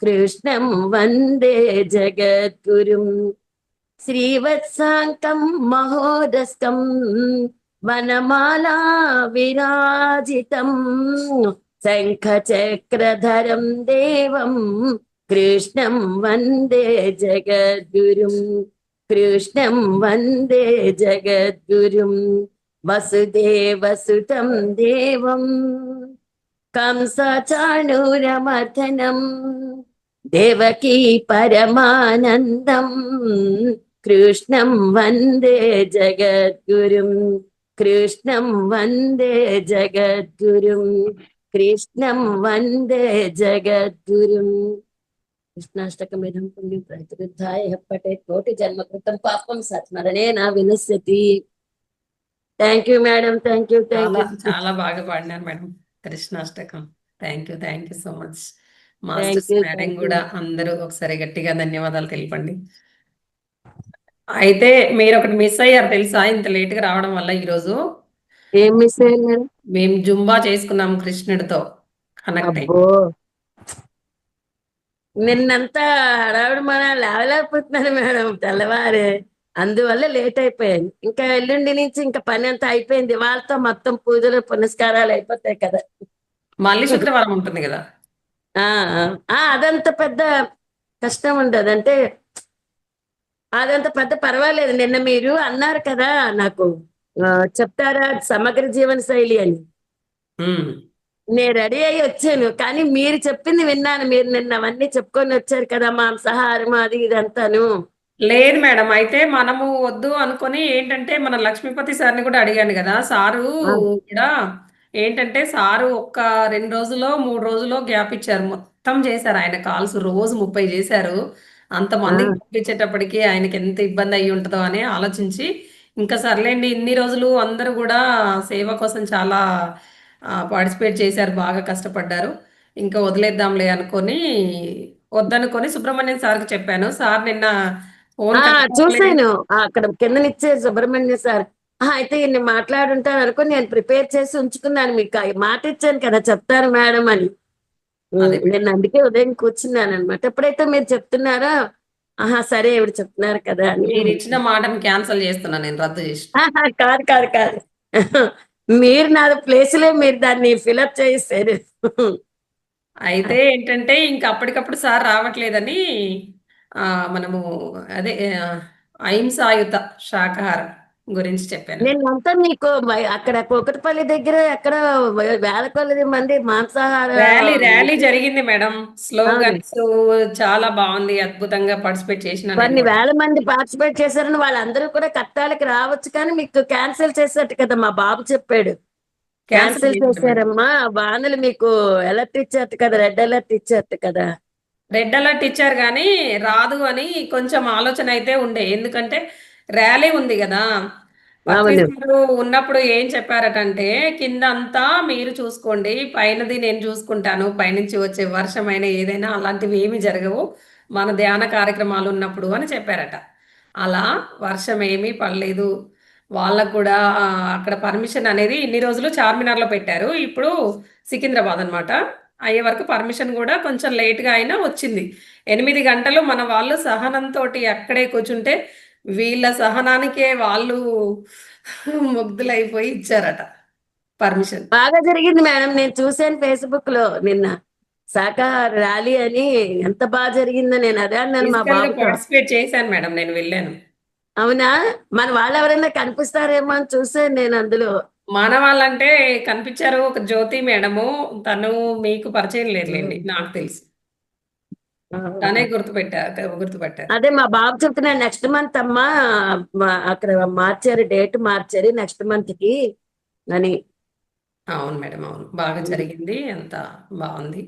Speaker 8: కృష్ణం వందే జగద్గురుం. శ్రీవత్సాంకం మహోదస్కం వనమాలా విరాజితం శంఖ చక్రధరం దేవం కృష్ణం వందే జగద్గురుం కృష్ణం వందే జగద్గురుం వసుదేవసుతం దేవం కంసచాణూరమర్దనం దేవకీ పరమానందం కృష్ణం వందే జగద్గురుం కృష్ణం వందే జగద్గురుం కృష్ణం వందే జగద్గురుం కృష్ణాష్టకమిదం పుణ్యం ప్రతిబుద్ధాయ హప్పటే కోటి జన్మకృతం పాపం సత్మరణే నా వినశ్యతి. Thank you madam, thank you, thank
Speaker 1: చాలా
Speaker 8: యూ.
Speaker 1: చాలా బాగా పాడినారు madam Krishnashtakam. Thank you so much.
Speaker 8: Thank
Speaker 1: masters
Speaker 8: you,
Speaker 1: madam
Speaker 8: thank you.
Speaker 1: కూడా అందరూ ఒకసారి గట్టిగా ధన్యవాదాలు తెలపండి. అయితే మీరు ఒకటి మిస్ అయ్యారు తెలుసా, ఇంత లేట్ గా రావడం వల్ల. ఈరోజు
Speaker 8: ఏం మిస్ అయ్యారు మేడం?
Speaker 1: మేము జుంబా చేసుకున్నాం కృష్ణుడితో కనెక్ట్ అయ్యి.
Speaker 8: అబ్బో, నిన్నంతా హడావిడి మన లేవలేకపోతున్నాను మేడం తెల్లవారే, అందువల్ల లేట్ అయిపోయాను. ఇంకా ఎల్లుండి నుంచి ఇంకా పని అంతా అయిపోయింది. వాళ్ళతో మొత్తం పూజలు పునస్కారాలు అయిపోతాయి కదా.
Speaker 1: మళ్ళీ శుక్రవారం ఉంటుంది కదా.
Speaker 8: అదంత పెద్ద కష్టం ఉండదు, అంటే అదంత పెద్ద పర్వాలేదు. నిన్న మీరు అన్నారు కదా నాకు, చెప్తారా సమగ్ర జీవన శైలి అని.
Speaker 1: ఉమ్.
Speaker 8: నేను రెడీ అయ్యి వచ్చాను, కానీ మీరు చెప్పింది విన్నాను. మీరు నిన్న అవన్నీ చెప్పుకొని వచ్చారు కదా, మాంసాహారం అది ఇదంతాను.
Speaker 1: లేదు మేడం, అయితే మనము వద్దు అనుకొని ఏంటంటే మన లక్ష్మీపతి సార్ని కూడా అడిగాను కదా. సారు
Speaker 8: ఆ,
Speaker 1: కూడా ఏంటంటే సారు ఒక్క 2 రోజులో 3 రోజులో గ్యాప్ ఇచ్చారు. మొత్తం చేశారు ఆయన కాల్స్, రోజు 30 చేశారు.
Speaker 8: ఆ,
Speaker 1: అంతమందికి పంపించేటప్పటికి ఆయనకి ఎంత ఇబ్బంది అయ్యి ఉంటుందో అని ఆలోచించి, ఇంకా సర్లేండి ఇన్ని రోజులు అందరూ కూడా సేవ కోసం చాలా పార్టిసిపేట్ చేశారు, బాగా కష్టపడ్డారు, ఇంకా వదిలేద్దాంలే అనుకొని వద్దనుకొని సుబ్రహ్మణ్యం సార్కి చెప్పాను. సార్ నిన్న ఫోన్
Speaker 8: చూసాను అక్కడ కిందనిచ్చే సుబ్రహ్మణ్య సార్. అయితే ఈయన్ని మాట్లాడుంటాను అనుకుని నేను ప్రిపేర్ చేసి ఉంచుకున్నాను, మీకు మాట ఇచ్చాను కదా చెప్తారు మేడం అని.
Speaker 1: అదే
Speaker 8: నేను అందుకే ఉదయం కూర్చున్నాను అనమాట. ఎప్పుడైతే మీరు చెప్తున్నారో సరే ఇవిడ చెప్తున్నారు కదా అని.
Speaker 1: మీరు ఇచ్చిన మాటను క్యాన్సిల్ చేస్తున్నా, నేను రద్దు చేసి.
Speaker 8: కాదు కాదు కాదు, మీరు నా ప్లేస్ లో మీరు దాన్ని ఫిలప్ చేస్తారు.
Speaker 1: అయితే ఏంటంటే ఇంకా అప్పటికప్పుడు సార్ రావట్లేదని మనము అదే అహింసాయుత శాకాహారం గురించి చెప్పాను.
Speaker 8: నేనంతా మీకు అక్కడ కూకట్పల్లి దగ్గర ఎక్కడ వేల కొలది మంది మాంసాహార
Speaker 1: ర్యాలీ జరిగింది మేడం. స్లోగన్స్ చాలా బాగుంది, అద్భుతంగా పార్టిసిపేట్ చేసిన
Speaker 8: కొన్ని వేల మంది పార్టిసిపేట్ చేశారని వాళ్ళందరూ కూడా కట్టాలకి రావచ్చు, కానీ మీకు క్యాన్సిల్ చేసేట్టు కదా మా బాబు చెప్పాడు. క్యాన్సిల్ చేశారమ్మా, వానలు మీకు అలర్ట్ ఇచ్చారు కదా, రెడ్ అలర్ట్ ఇచ్చారు కదా.
Speaker 1: రెడ్ అలర్ట్ ఇచ్చారు కానీ రాదు అని కొంచెం ఆలోచన అయితే ఉండే, ఎందుకంటే ర్యాలీ ఉంది కదా. పత్రికలు ఉన్నప్పుడు ఏం చెప్పారటంటే, కింద అంతా మీరు చూసుకోండి, పైనది నేను చూసుకుంటాను, పైనుంచి వచ్చే వర్షమైనా ఏదైనా అలాంటివి ఏమి జరగవు మన ధ్యాన కార్యక్రమాలు ఉన్నప్పుడు అని చెప్పారట. అలా వర్షం ఏమీ పడలేదు. వాళ్ళకు కూడా అక్కడ పర్మిషన్ అనేది ఇన్ని రోజులు చార్మినార్లో పెట్టారు, ఇప్పుడు సికింద్రాబాద్ అనమాట. అయ్యే వరకు పర్మిషన్ కూడా కొంచెం లేట్గా అయినా వచ్చింది. 8 గంటలు మన వాళ్ళు సహనంతో అక్కడే కూర్చుంటే వీళ్ళ సహనానికే వాళ్ళు ముగ్ధులైపోయి ఇచ్చారట పర్మిషన్.
Speaker 8: బాగా జరిగింది మేడం, నేను చూసాను ఫేస్బుక్ లో నిన్న శాకాహార ర్యాలీ అని. ఎంత బాగా జరిగిందో, నేను అదే అన్నాను మా బాబు.
Speaker 1: పార్టిసిపేట్ చేశాను మేడం, నేను వెళ్ళాను.
Speaker 8: అవునా, మన వాళ్ళు ఎవరైనా కనిపిస్తారేమో అని చూసాను నేను అందులో.
Speaker 1: మన వాళ్ళంటే కనిపించారు, ఒక జ్యోతి మేడము, తను మీకు పరిచయం లేదులేండి, నాకు తెలుసు, తనే గుర్తుపట్టారు.
Speaker 8: అదే మా బాబు చెప్తున్నాను, నెక్స్ట్ మంత్ అమ్మా అక్కడ మార్చారు, డేట్ మార్చారు నెక్స్ట్ మంత్ కి అని.
Speaker 1: అవును మేడం, అవును, బాగా జరిగింది, అంత బాగుంది.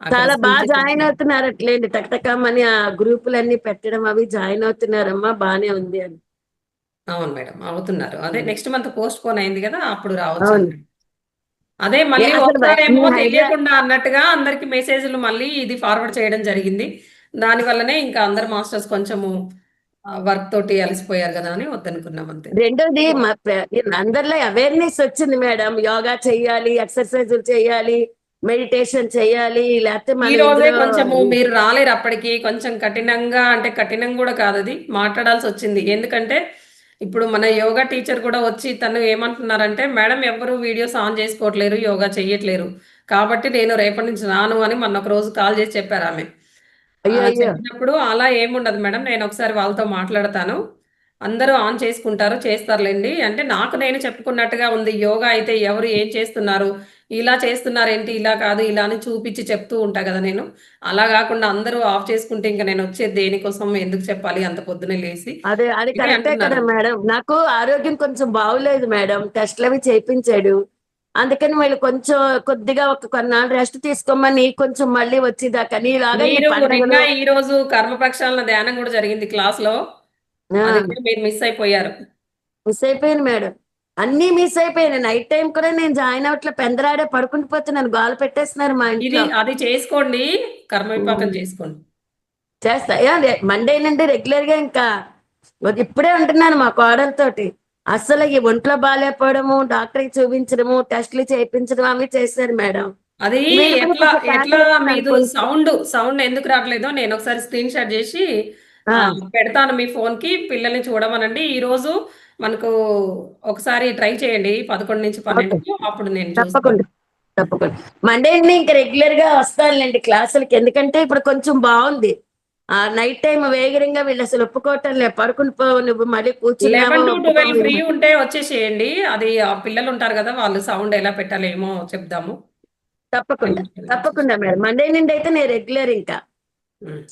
Speaker 8: చాలా బాగా జాయిన్ అవుతున్నారు అట్లేండి, టక్టకమని ఆ గ్రూపులన్నీ పెట్టడం అవి జాయిన్ అవుతున్నారమ్మా, బానే ఉంది అని.
Speaker 1: అవును మేడం, అవుతున్నారు. అదే నెక్స్ట్ మంత్ పోస్ట్ పోన్ అయింది కదా, అప్పుడు రావచ్చు.
Speaker 8: అవును.
Speaker 1: అదే మళ్ళీ
Speaker 8: అసలు
Speaker 1: ఒకసారేమో
Speaker 8: వైష్ణవి
Speaker 1: తెలియకుండా అన్నట్టుగా అందరికి మెసేజ్లు మళ్ళీ ఇది ఫార్వర్డ్ చేయడం జరిగింది. దాని వల్లనే ఇంకా అందరు మాస్టర్స్ కొంచెము వర్క్ తోటి అలసిపోయారు కదా అని వద్దనుకున్నాం అంతే.
Speaker 8: రెండోది అందరిలో అవేర్నెస్ వచ్చింది మేడం, యోగా చెయ్యాలి, ఎక్సర్సైజులు చేయాలి, మెడిటేషన్ చేయాలి, లేకపోతే
Speaker 1: ఈ
Speaker 8: మనం
Speaker 1: రోజే
Speaker 8: ఇందులో
Speaker 1: కొంచెము మీరు రాలేరు అప్పటికి, కొంచెం కఠినంగా, అంటే కఠినం కూడా కాదు అది, మాట్లాడాల్సి వచ్చింది. ఎందుకంటే ఇప్పుడు మన యోగా టీచర్ కూడా వచ్చి తను ఏమంటున్నారంటే, మేడం ఎవరు వీడియోస్ ఆన్ చేసుకోవట్లేరు, యోగా చెయ్యట్లేరు, కాబట్టి నేను రేపటి నుంచి రాను అని మొన్న ఒక రోజు కాల్ చేసి చెప్పారు ఆమె.
Speaker 8: అయ్యో అయ్యో
Speaker 1: చెప్పినప్పుడు అలా ఏముండదు మేడం, నేను ఒకసారి వాళ్ళతో మాట్లాడతాను, అందరూ ఆన్ చేసుకుంటారు, చేస్తారులేండి అంటే, నాకు నేను చెప్పుకున్నట్టుగా ఉంది. యోగా అయితే ఎవరు ఏం చేస్తున్నారు, ఇలా చేస్తున్నారేంటి, ఇలా కాదు, ఇలా అని చూపించి చెప్తూ ఉంటా కదా నేను. అలా కాకుండా అందరూ ఆఫ్ చేసుకుంటే ఇంకా నేను వచ్చేది దేనికోసం, ఎందుకు చెప్పాలి అంత పొద్దునే లేసి
Speaker 8: అదే అది
Speaker 1: ఇది
Speaker 8: కరెక్టే కదా
Speaker 1: అంటున్నారు.
Speaker 8: మేడం. నాకు ఆరోగ్యం కొంచెం బాగులేదు మేడం, టెస్ట్లు అవి చేయించాడు. అందుకని వీళ్ళు కొంచెం కొద్దిగా ఒక కొన్నాళ్ళు రెస్ట్ తీసుకోమని కొంచెం మళ్ళీ వచ్చేదాకా నీలాగా ఈ
Speaker 1: మీరు నిన్న
Speaker 8: పండుగలు
Speaker 1: ఈ రోజు కర్మ ప్రక్షాళన ధ్యానం కూడా జరిగింది క్లాస్ లో, అది కూడా మీరు మిస్ అయిపోయారు.
Speaker 8: మిస్ అయిపోయాను మేడం, అన్నీ మిస్ అయిపోయాను. నైట్ టైం కూడా నేను జాయిన్ అవట్లే, పెందరాడే పడుకుంటూ పోతున్నాను, గోల పెట్టేస్తున్నారు మా
Speaker 1: ఇది
Speaker 8: ఇంట్లో.
Speaker 1: అది చేసుకోండి, కర్మ విపాకం చేసుకోండి.
Speaker 8: చేస్తా మండే నుండి రెగ్యులర్ గా ఇంకా ఇప్పుడే ఉంటున్నాను మా కోడలతోటి. అసలు ఈ ఒంట్లో బాగాలేకపోవడము, డాక్టర్కి చూపించడము, టెస్టులు చేయించడం అవి చేశారు మేడం.
Speaker 1: అది
Speaker 8: వీళ్ళు కూడా
Speaker 1: ఎట్లా
Speaker 8: కొంచెం
Speaker 1: ఎట్లా
Speaker 8: టాబ్లెట్ ఇస్తున్నారు
Speaker 1: మీది
Speaker 8: కొంచెం.
Speaker 1: సౌండ్ ఎందుకు రావట్లేదో నేను ఒకసారి స్క్రీన్ షాట్ చేసి
Speaker 8: ఆ,
Speaker 1: పెడతాను మీ ఫోన్ కి, పిల్లల్ని చూడమనండి. ఈ రోజు మనకు ఒకసారి ట్రై చేయండి 11 నుంచి
Speaker 8: ఓకే
Speaker 1: 12, అప్పుడు నేను చూస్తాను.
Speaker 8: తప్పకుండా తప్పకుండా. మండే నుండి ఇంకా రెగ్యులర్ గా వస్తానులేండి క్లాసులకి, ఎందుకంటే ఇప్పుడు కొంచెం బాగుంది. ఆ నైట్ టైం వేగరంగా వీళ్ళు అసలు ఒప్పుకోవటం లే, పడుకుని పోవు నువ్వు మళ్ళీ
Speaker 1: 11
Speaker 8: కూర్చున్నావో
Speaker 1: to 12 ఫ్రీ
Speaker 8: ఒప్పుకోవు.
Speaker 1: ఉంటే వచ్చేసేయండి. అది ఆ పిల్లలు ఉంటారు కదా, వాళ్ళు సౌండ్ ఎలా పెట్టాలో ఏమో చెప్దాము.
Speaker 8: తప్పకుండా తప్పకుండా మేడం, మండే నుండి అయితే నేను రెగ్యులర్ ఇంకా.
Speaker 1: Um.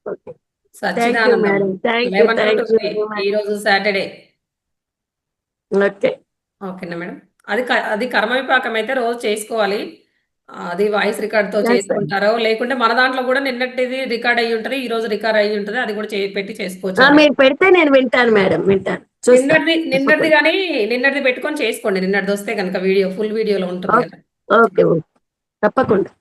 Speaker 8: Thank you
Speaker 1: Sachidanandam
Speaker 8: madam, thank you
Speaker 1: 11 to 12
Speaker 8: very much.
Speaker 1: ఈ రోజు సాటర్డే.
Speaker 8: ఓకే
Speaker 1: ఓకేనా మేడం, అది కర్మ విపాకం అయితే రోజు చేసుకోవాలి. అది వాయిస్ రికార్డ్ తో
Speaker 8: చేస్తాను.
Speaker 1: చేసుకుంటారో, లేకుంటే మన దాంట్లో కూడా నిన్నటిది రికార్డ్ అయ్యి ఉంటది, ఈ రోజు రికార్డ్ అయ్యి ఉంటది, అది కూడా పెట్టి చేసుకోవచ్చు అన్నమాట.
Speaker 8: మీరు పెడితే నేను వింటాను మేడం, వింటాను, చూస్తాను
Speaker 1: నిన్నటిది
Speaker 8: తప్పకుండా.
Speaker 1: కానీ నిన్నటిది పెట్టుకొని చేసుకోండి, నిన్నటిది వస్తే కనుక వీడియో ఫుల్ వీడియోలో ఉంటుంది
Speaker 8: ఓకే
Speaker 1: కదా.
Speaker 8: Okay okay. తప్పకుండా.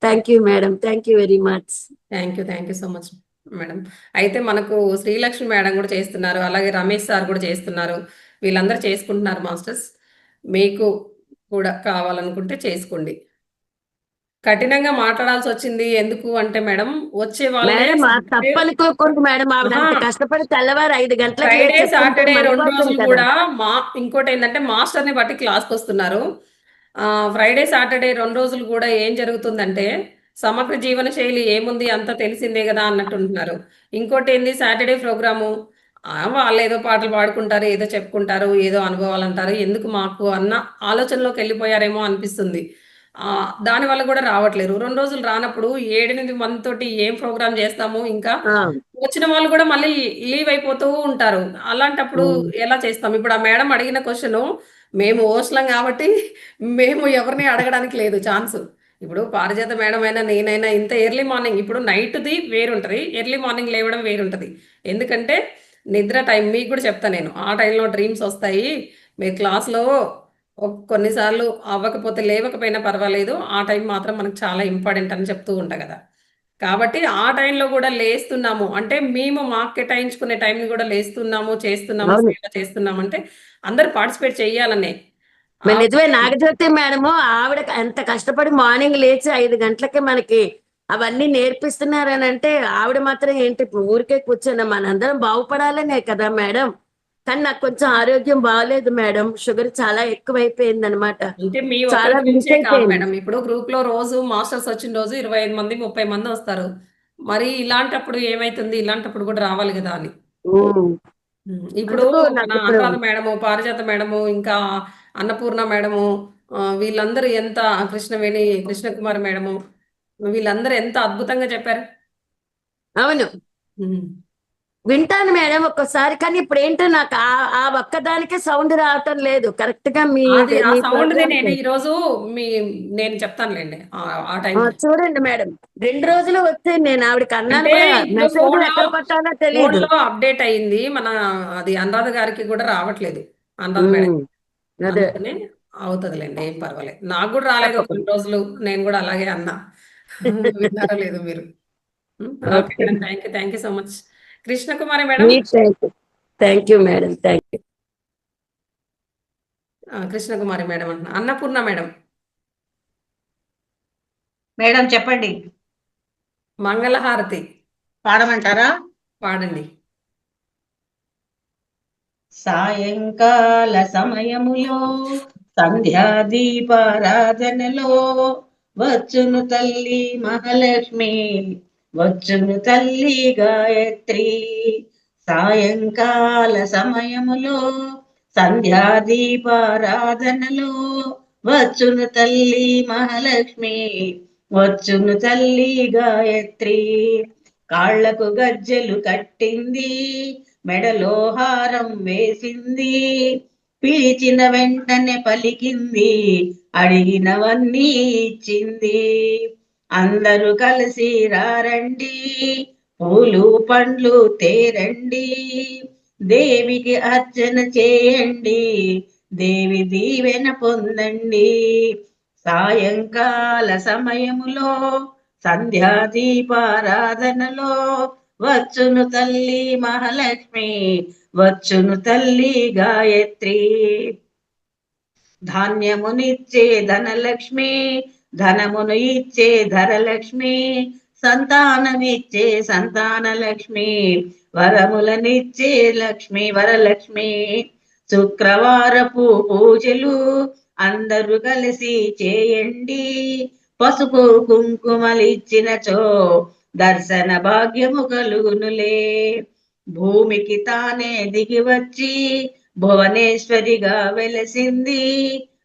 Speaker 8: Thank you madam, thank you very much.
Speaker 1: Thank you so much madam. అయితే మనకు శ్రీలక్ష్మి మేడం కూడా చేస్తున్నారు, అలాగే రమేష్ సార్ కూడా చేస్తున్నారు, వీళ్ళందరూ చేసుకుంటున్నారు మాస్టర్స్. మీకు కూడా కావాలనుకుంటే చేసుకోండి. కఠినంగా మాట్లాడాల్సి వచ్చింది ఎందుకు అంటే మేడం, వచ్చే వాళ్ళే
Speaker 8: మేడం తప్పనుకోకుండా మేడం, ఆవిడ అంత
Speaker 1: ఆహా.
Speaker 8: కష్టపడి తెల్లవారు 5 గంటలకు
Speaker 1: ఫ్రైడే
Speaker 8: లేచి చెప్తుంటే
Speaker 1: సాటర్డే 2
Speaker 8: మడిపోతుంది
Speaker 1: రోజులు
Speaker 8: కదా.
Speaker 1: కూడా ఇంకోటి ఏంటంటే మాస్టర్ ని బట్టి క్లాస్కి వస్తున్నారు. ఫ్రైడే సాటర్డే 2 రోజులు కూడా ఏం జరుగుతుందంటే, సమగ్ర జీవన శైలి ఏముంది అంతా తెలిసిందే కదా అన్నట్టు ఉంటున్నారు. ఇంకోటి ఏంది, సాటర్డే ప్రోగ్రాము వాళ్ళు ఏదో పాటలు పాడుకుంటారు, ఏదో చెప్పుకుంటారు, ఏదో అనుభవాలు అంటారు, ఎందుకు మాకు అన్న ఆలోచనలోకి వెళ్ళిపోయారేమో అనిపిస్తుంది. దానివల్ల కూడా రావట్లేరు. 2 రోజులు రానప్పుడు 7-8 మందితోటి ఏం ప్రోగ్రామ్ చేస్తాము, ఇంకా
Speaker 8: ఆ,
Speaker 1: వచ్చిన వాళ్ళు కూడా మళ్ళీ లీవ్ అయిపోతూ ఉంటారు. అలాంటప్పుడు
Speaker 8: ఉమ్,
Speaker 1: ఎలా చేస్తాం? ఇప్పుడు ఆ మేడం అడిగిన క్వశ్చను, మేము హోస్ట్‌లం కాబట్టి మేము ఎవరిని అడగడానికి లేదు ఛాన్స్. ఇప్పుడు పారిజాత మేడం అయినా, నేనైనా ఇంత ఎర్లీ మార్నింగ్, ఇప్పుడు నైట్‌ది వేరుంటది, ఎర్లీ మార్నింగ్ లేవడం వేరుంటది. ఎందుకంటే నిద్ర టైం మీకు కూడా చెప్తా నేను. ఆ టైంలో డ్రీమ్స్ వస్తాయి. మీరు క్లాస్‌లో కొన్నిసార్లు అవ్వకపోతే, లేవకపోయినా పర్వాలేదు, ఆ టైం మాత్రం మనకు చాలా ఇంపార్టెంట్ అని చెప్తూ ఉంటా కదా. కాబట్టి ఆ టైంలో కూడా లేస్తున్నాము అంటే, మేము మాకు కేటాయించుకునే టైంని కూడా లేస్తున్నాము, చేస్తున్నాము,
Speaker 8: అవును.
Speaker 1: సేవ చేస్తున్నామంటే అందరూ పార్టిసిపేట్ చేయాలనే. ఆ
Speaker 8: నిజమే. నాగజ్యోతి మేడము ఆవిడ ఎంత కష్టపడి మార్నింగ్ లేచి 5 గంటలకి మనకి అవన్నీ నేర్పిస్తున్నారని అంటే, ఆవిడ మాత్రం ఏంటి ఊరికే కూర్చొని మనందరం బాగుపడాలనే కదా మేడం. కానీ నాకు కొంచెం ఆరోగ్యం బాగాలేదు మేడం, షుగర్ చాలా ఎక్కువైపోయింది అనమాట,
Speaker 1: అంటే మీ ఒక్కరి
Speaker 8: చాలా వీక్
Speaker 1: గురించే కాదు
Speaker 8: అయిపోయింది.
Speaker 1: మేడం. ఇప్పుడు గ్రూప్‌లో రోజు మాస్టర్స్ వచ్చిన రోజు 25 మంది, 30 మంది వస్తారు. మరి ఇలాంటప్పుడు ఏమైతుంది? ఇలాంటప్పుడు కూడా రావాలి కదా అని.
Speaker 8: ఉమ్.
Speaker 1: ఇప్పుడు
Speaker 8: అందుకు
Speaker 1: మన
Speaker 8: నాకు ఇప్పుడు
Speaker 1: అనురాధ మేడము, పారిజాత మేడము, ఇంకా అన్నపూర్ణ మేడము, వీళ్ళందరూ ఎంత, కృష్ణకుమారి మేడము, వీళ్ళందరూ ఎంత అద్భుతంగా చెప్పారు.
Speaker 8: అవును
Speaker 1: హ్మ్.
Speaker 8: వింటాను మేడం ఒక్కోసారి, కానీ ఇప్పుడు ఏంటో నాకు ఆ ఒక్కదానికే సౌండ్ రావటం లేదు కరెక్ట్ గా మీ
Speaker 1: అది ఆ
Speaker 8: మీ
Speaker 1: సౌండ్‌ది
Speaker 8: ప్రోగ్రామ్.
Speaker 1: నేను చెప్తానులెండి. ఆ టైంకి.
Speaker 8: చూడండి మేడం, 2 రోజులు వచ్చి నేను ఆవిడకి అన్నాను
Speaker 1: అంటే
Speaker 8: కూడా,
Speaker 1: ఇప్పుడు
Speaker 8: మెసేజ్లు ఎక్కడ కొట్టాలో తెలియదు.
Speaker 1: ఫోన్‌లో అప్డేట్ అయింది. అది అనురాధ గారికి కూడా రావట్లేదు. అనురాధ మేడం.
Speaker 8: ఉమ్, అదే
Speaker 1: అందుకనే అవుతదిలెండి, ఏం పర్వాలేదు. నాకు కూడా రాలేదు ఒక
Speaker 8: తప్పకుండా.
Speaker 1: 2 రోజులు. నేను కూడా అలాగే అన్నా. విన్నారో లేదో మీరు. Okay
Speaker 8: okay,
Speaker 1: madam. Thank you so much. Krishnakumari madam.
Speaker 8: Thank you madam, thank you.
Speaker 1: Krishnakumari madam అంటున్నా. అన్నపూర్ణ మేడం.
Speaker 5: మేడం చెప్పండి,
Speaker 1: మంగళహారతి
Speaker 5: పాడమంటారా?
Speaker 1: పాడండి.
Speaker 5: సాయంకాల సమయములో సంధ్యా దీపారాధనలో వచ్చును తల్లి మహాలక్ష్మి, వచ్చును తల్లి గాయత్రి. సాయంకాల సమయములో సంధ్యా దీపారాధనలో వచ్చును తల్లి మహాలక్ష్మి, వచ్చును తల్లి గాయత్రి. కాళ్లకు గజ్జెలు కట్టింది, మెడలో హారం వేసింది, పిలిచిన వెంటనే పలికింది, అడిగినవన్నీ ఇచ్చింది. అందరూ కలిసి రారండి, పూలు పండ్లు తేరండి, దేవికి అర్చన చేయండి, దేవి దీవెన పొందండి. సాయంకాల సమయములో సంధ్యా దీపారాధనలో వచ్చును తల్లి మహాలక్ష్మి, వచ్చును తల్లి గాయత్రి. ధాన్యమునిచ్చే ధనలక్ష్మి, ధనమును ఇచ్చే ధరలక్ష్మి, సంతానమిచ్చే సంతాన లక్ష్మి, వరములనిచ్చే లక్ష్మి వరలక్ష్మి. శుక్రవారపు పూజలు అందరూ కలిసి చేయండి, పసుపు కుంకుమలిచ్చినచో దర్శన భాగ్యము కలుగునులే. భూమికి తానే దిగి వచ్చి భువనేశ్వరిగా వెలసింది,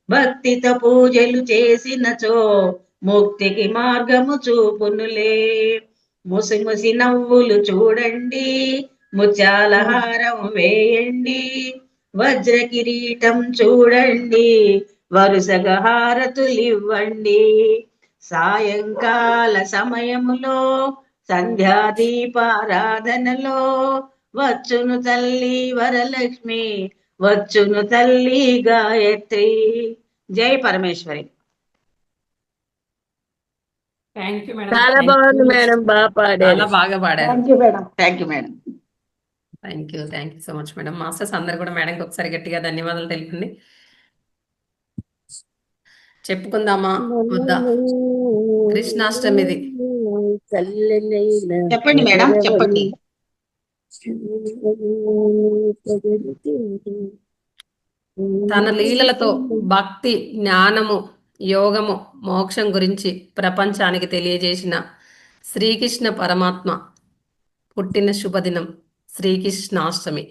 Speaker 5: భక్తితో పూజలు చేసినచో ముక్తికి మార్గము చూపునులే. ముసి ముసి నవ్వులు చూడండి, ముత్యాల హారం వేయండి, వజ్ర కిరీటం చూడండి, వరుసగా హారతులివ్వండి. సాయంకాల సమయములో సంధ్యా దీపారాధనలో వచ్చును తల్లి వరలక్ష్మి, వచ్చును తల్లి గాయత్రి. జై పరమేశ్వరి.
Speaker 1: Thank you madam.
Speaker 8: చాలా బాగుంది మేడం, బాగా పాడారు.
Speaker 1: చాలా బాగా పాడారు.
Speaker 5: Thank you madam.
Speaker 1: Thank you so much madam. Masters అందరు కూడా మేడంకి ఒకసారి గట్టిగా ధన్యవాదాలు తెలిపండి. చెప్పుకుందామా వద్దా? కృష్ణాష్టమిది
Speaker 5: చెప్పండి మేడం, చెప్పండి.
Speaker 1: తన లీలలతో భక్తి, జ్ఞానము, యోగము, మోక్షం గురించి ప్రపంచానికి తెలియజేసిన శ్రీకృష్ణ పరమాత్మ పుట్టిన శుభదినం శ్రీకృష్ణాష్టమి.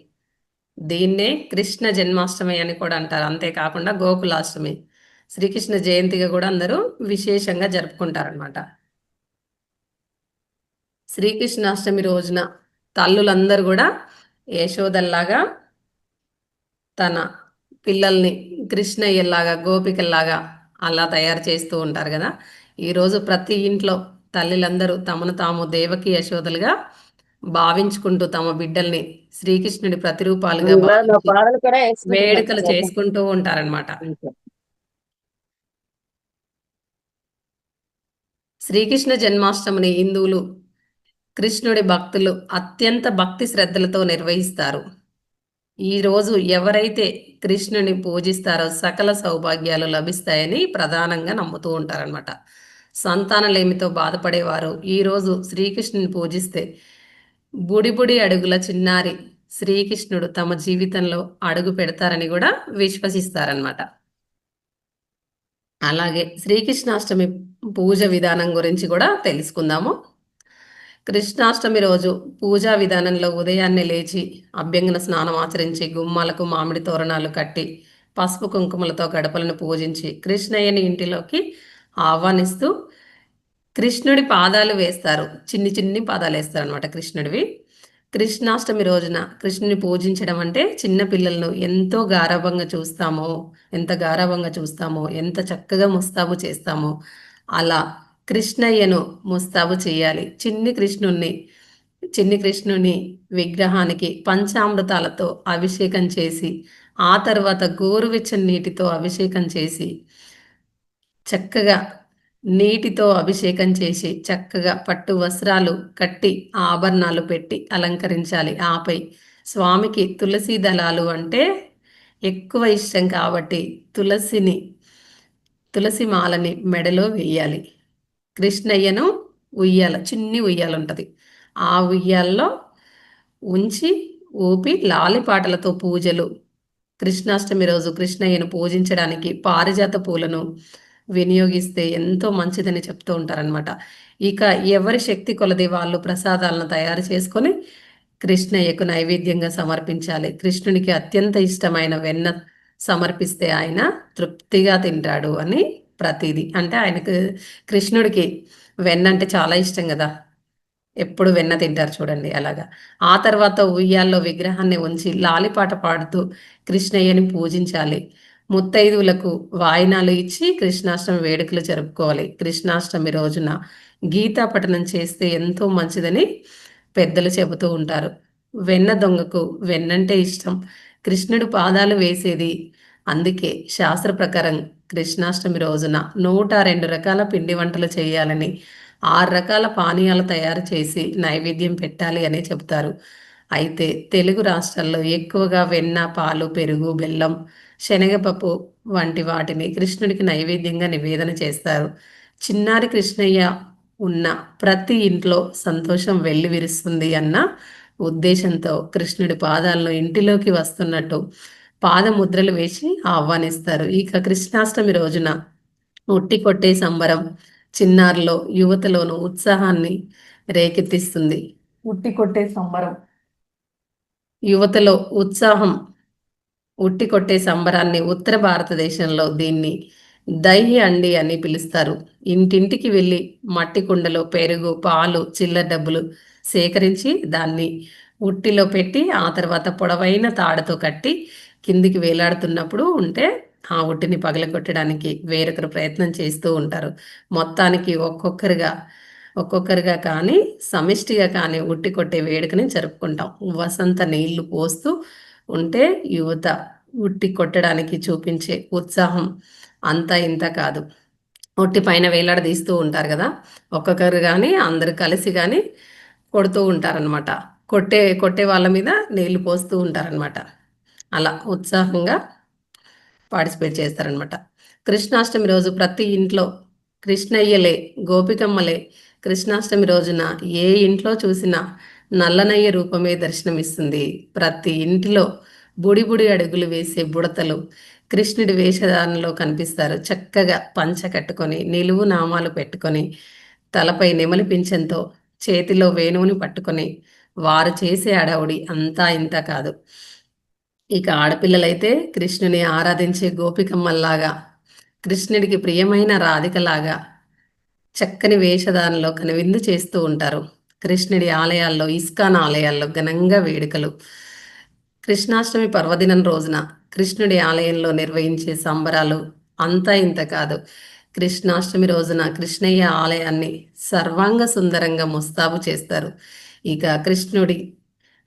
Speaker 1: దీన్నే కృష్ణ జన్మాష్టమి అని కూడా అంటారు. అంతేకాకుండా గోకులాష్టమి, శ్రీకృష్ణ జయంతిగా కూడా అందరూ విశేషంగా జరుపుకుంటారనమాట. శ్రీకృష్ణాష్టమి రోజున తల్లులందరూ కూడా యశోదల్లాగా తన పిల్లల్ని కృష్ణయ్యలాగా, గోపికల్లాగా అలా తయారు చేస్తూ ఉంటారు కదా. ఈరోజు ప్రతి ఇంట్లో తల్లిలందరూ తమను తాము దేవకి యశోదలుగా భావించుకుంటూ తమ బిడ్డల్ని శ్రీకృష్ణుడి ప్రతిరూపాలుగా భావించి వేడుకలు చేసుకుంటూ ఉంటారనమాట. శ్రీకృష్ణ జన్మాష్టమిని హిందువులు, కృష్ణుడి భక్తులు అత్యంత భక్తి శ్రద్ధలతో నిర్వహిస్తారు. ఈరోజు ఎవరైతే కృష్ణుని పూజిస్తారో సకల సౌభాగ్యాలు లభిస్తాయని ప్రధానంగా నమ్ముతూ ఉంటారనమాట. సంతానలేమితో బాధపడేవారు ఈరోజు శ్రీకృష్ణుని పూజిస్తే బుడిబుడి అడుగుల చిన్నారి శ్రీకృష్ణుడు తమ జీవితంలో అడుగు పెడతారని కూడా విశ్వసిస్తారనమాట. అలాగే శ్రీకృష్ణాష్టమి పూజ విధానం గురించి కూడా తెలుసుకుందాము. కృష్ణాష్టమి రోజు పూజా విధానంలో ఉదయాన్నే లేచి అభ్యంగన స్నానం ఆచరించి గుమ్మాలకు మామిడి తోరణాలు కట్టి పసుపు కుంకుమలతో గడపలను పూజించి కృష్ణయ్యని ఇంటిలోకి ఆహ్వానిస్తూ కృష్ణుడి పాదాలు వేస్తారు. చిన్ని చిన్ని పాదాలు వేస్తారు అనమాట కృష్ణుడివి. కృష్ణాష్టమి రోజున కృష్ణుని పూజించడం అంటే చిన్న పిల్లలను ఎంతో గారాభంగా చూస్తామో, ఎంత చక్కగా ముస్తాబు చేస్తామో అలా కృష్ణయ్యను ముస్తాబు చేయాలి. చిన్ని కృష్ణుని విగ్రహానికి పంచామృతాలతో అభిషేకం చేసి ఆ తర్వాత గోరువెచ్చని నీటితో అభిషేకం చేసి చక్కగా నీటితో అభిషేకం చేసి చక్కగా పట్టు వస్త్రాలు కట్టి ఆభరణాలు పెట్టి అలంకరించాలి. ఆపై స్వామికి తులసి దళాలు అంటే ఎక్కువ ఇష్టం కాబట్టి తులసి మాలని మెడలో వేయాలి. కృష్ణయ్యను ఉయ్యాల, చిన్ని ఉయ్యాల ఉంటుంది, ఆ ఉయ్యాల్లో ఉంచి ఊపి లాలిపాటలతో పూజలు. కృష్ణాష్టమి రోజు కృష్ణయ్యను పూజించడానికి పారిజాత పూలను వినియోగిస్తే ఎంతో మంచిదని చెప్తూ ఉంటారనమాట. ఇక ఎవరి శక్తి కొలది వాళ్ళు ప్రసాదాలను తయారు చేసుకొని కృష్ణయ్యకు నైవేద్యంగా సమర్పించాలి. కృష్ణునికి అత్యంత ఇష్టమైన వెన్న సమర్పిస్తే ఆయన తృప్తిగా తింటాడు అని ప్రతీది. అంటే ఆయనకు, కృష్ణుడికి వెన్న అంటే చాలా ఇష్టం కదా, ఎప్పుడు వెన్న తింటారు చూడండి అలాగా. ఆ తర్వాత ఉయ్యాల్లో విగ్రహాన్ని ఉంచి లాలిపాట పాడుతూ కృష్ణయ్యని పూజించాలి. ముత్తైదువులకు వాయినాలు ఇచ్చి కృష్ణాష్టమి వేడుకలు జరుపుకోవాలి. కృష్ణాష్టమి రోజున గీతా పఠనం చేస్తే ఎంతో మంచిదని పెద్దలు చెబుతూ ఉంటారు. వెన్న దొంగకు వెన్నంటే ఇష్టం, కృష్ణుడు పాదాలు వేసేది. అందుకే శాస్త్ర ప్రకారం కృష్ణాష్టమి రోజున 102 రకాల పిండి వంటలు చేయాలని, 6 రకాల పానీయాలు తయారు చేసి నైవేద్యం పెట్టాలి అని చెబుతారు. అయితే తెలుగు రాష్ట్రాల్లో ఎక్కువగా వెన్న, పాలు, పెరుగు, బెల్లం, శనగపప్పు వంటి వాటిని కృష్ణుడికి నైవేద్యంగా నివేదన చేస్తారు. చిన్నారి కృష్ణయ్య ఉన్న ప్రతి ఇంట్లో సంతోషం వెల్లి విరుస్తుంది అన్న ఉద్దేశంతో కృష్ణుడి పాదాలను ఇంటిలోకి వస్తున్నట్టు పాదముద్రలు వేసి ఆహ్వానిస్తారు. ఇక కృష్ణాష్టమి రోజున ఉట్టి కొట్టే సంబరం చిన్నారిలో, యువతలోనూ ఉత్సాహాన్ని రేకెత్తిస్తుంది. ఉట్టి కొట్టే సంబరం యువతలో ఉత్సాహం, ఉట్టి కొట్టే సంబరాన్ని ఉత్తర భారతదేశంలో దీన్ని దహి అండి అని పిలుస్తారు. ఇంటింటికి వెళ్ళి మట్టి కుండలో పెరుగు, పాలు, చిల్లర డబ్బులు సేకరించి దాన్ని ఉట్టిలో పెట్టి ఆ తర్వాత పొడవైన తాడుతో కట్టి కిందికి వేలాడుతున్నప్పుడు ఉంటే ఆ ఉట్టిని పగలగొట్టడానికి వేరొకరు ప్రయత్నం చేస్తూ ఉంటారు. మొత్తానికి ఒక్కొక్కరుగా కానీ సమిష్టిగా కానీ ఉట్టి కొట్టే వేడుకని జరుపుకుంటాం. వసంత నీళ్లు పోస్తూ ఉంటే యువత ఉట్టి కొట్టడానికి చూపించే ఉత్సాహం అంతా ఇంత కాదు. ఉట్టి పైన వేలాడదీస్తూ ఉంటారు కదా, ఒక్కొక్కరు కానీ అందరు కలిసి కానీ కొడుతూ ఉంటారనమాట. కొట్టే వాళ్ళ మీద నీళ్లు పోస్తూ ఉంటారనమాట. అలా ఉత్సాహంగా పార్టిసిపేట్ చేస్తారనమాట. కృష్ణాష్టమి రోజు ప్రతి ఇంట్లో కృష్ణయ్యలే, గోపికమ్మలే. కృష్ణాష్టమి రోజున ఏ ఇంట్లో చూసినా నల్లనయ్య రూపమే దర్శనమిస్తుంది. ప్రతి ఇంటిలో బుడి అడుగులు వేసే బుడతలు కృష్ణుడి వేషధారణలో కనిపిస్తారు. చక్కగా పంచ కట్టుకొని, నిలువు నామాలు పెట్టుకొని, తలపై నెమలి పింఛంతో, చేతిలో వేణువుని పట్టుకొని వారు చేసే అడవుడి అంతా ఇంత కాదు. ఇక ఆడపిల్లలైతే కృష్ణుని ఆరాధించే గోపికమ్మల్లాగా, కృష్ణుడికి ప్రియమైన రాధికలాగా చక్కని వేషధారణలో కనువిందు చేస్తూ ఉంటారు. కృష్ణుడి ఆలయాల్లో, ఇస్కాన్ ఆలయాల్లో ఘనంగా వేడుకలు. కృష్ణాష్టమి పర్వదినం రోజున కృష్ణుడి ఆలయంలో నిర్వహించే సంబరాలు అంతా ఇంత కాదు. కృష్ణాష్టమి రోజున కృష్ణయ్య ఆలయాన్ని సర్వాంగ సుందరంగా ముస్తాబు చేస్తారు. ఇక కృష్ణుడి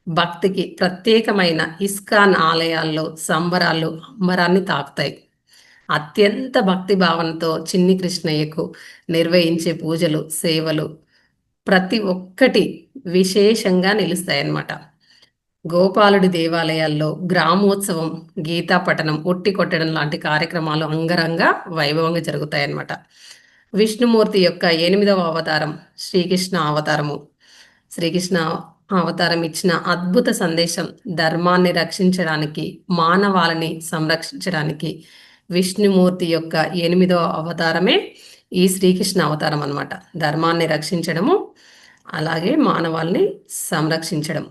Speaker 1: భక్తికి ప్రత్యేకమైన ఇస్కాన్ ఆలయాల్లో సంబరాలు అంబరాన్ని తాకుతాయి. అత్యంత భక్తి భావనతో చిన్ని కృష్ణయ్యకు నిర్వహించే పూజలు, సేవలు ప్రతి ఒక్కటి విశేషంగా నిలుస్తాయన్నమాట. గోపాలుడి దేవాలయాల్లో గ్రామోత్సవం, గీతా పఠనం, ఉట్టి కొట్టడం లాంటి కార్యక్రమాలు అంగరంగ వైభవంగా జరుగుతాయన్నమాట. విష్ణుమూర్తి యొక్క 8వ అవతారం శ్రీకృష్ణ అవతారము. శ్రీకృష్ణ అవతారం ఇచ్చిన అద్భుత సందేశం ధర్మాన్ని రక్షించడానికి, మానవాళిని సంరక్షించడానికి విష్ణుమూర్తి యొక్క 8వ అవతారమే ఈ శ్రీకృష్ణ అవతారం అన్నమాట. ధర్మాన్ని రక్షించడము, అలాగే మానవాళిని సంరక్షించడం.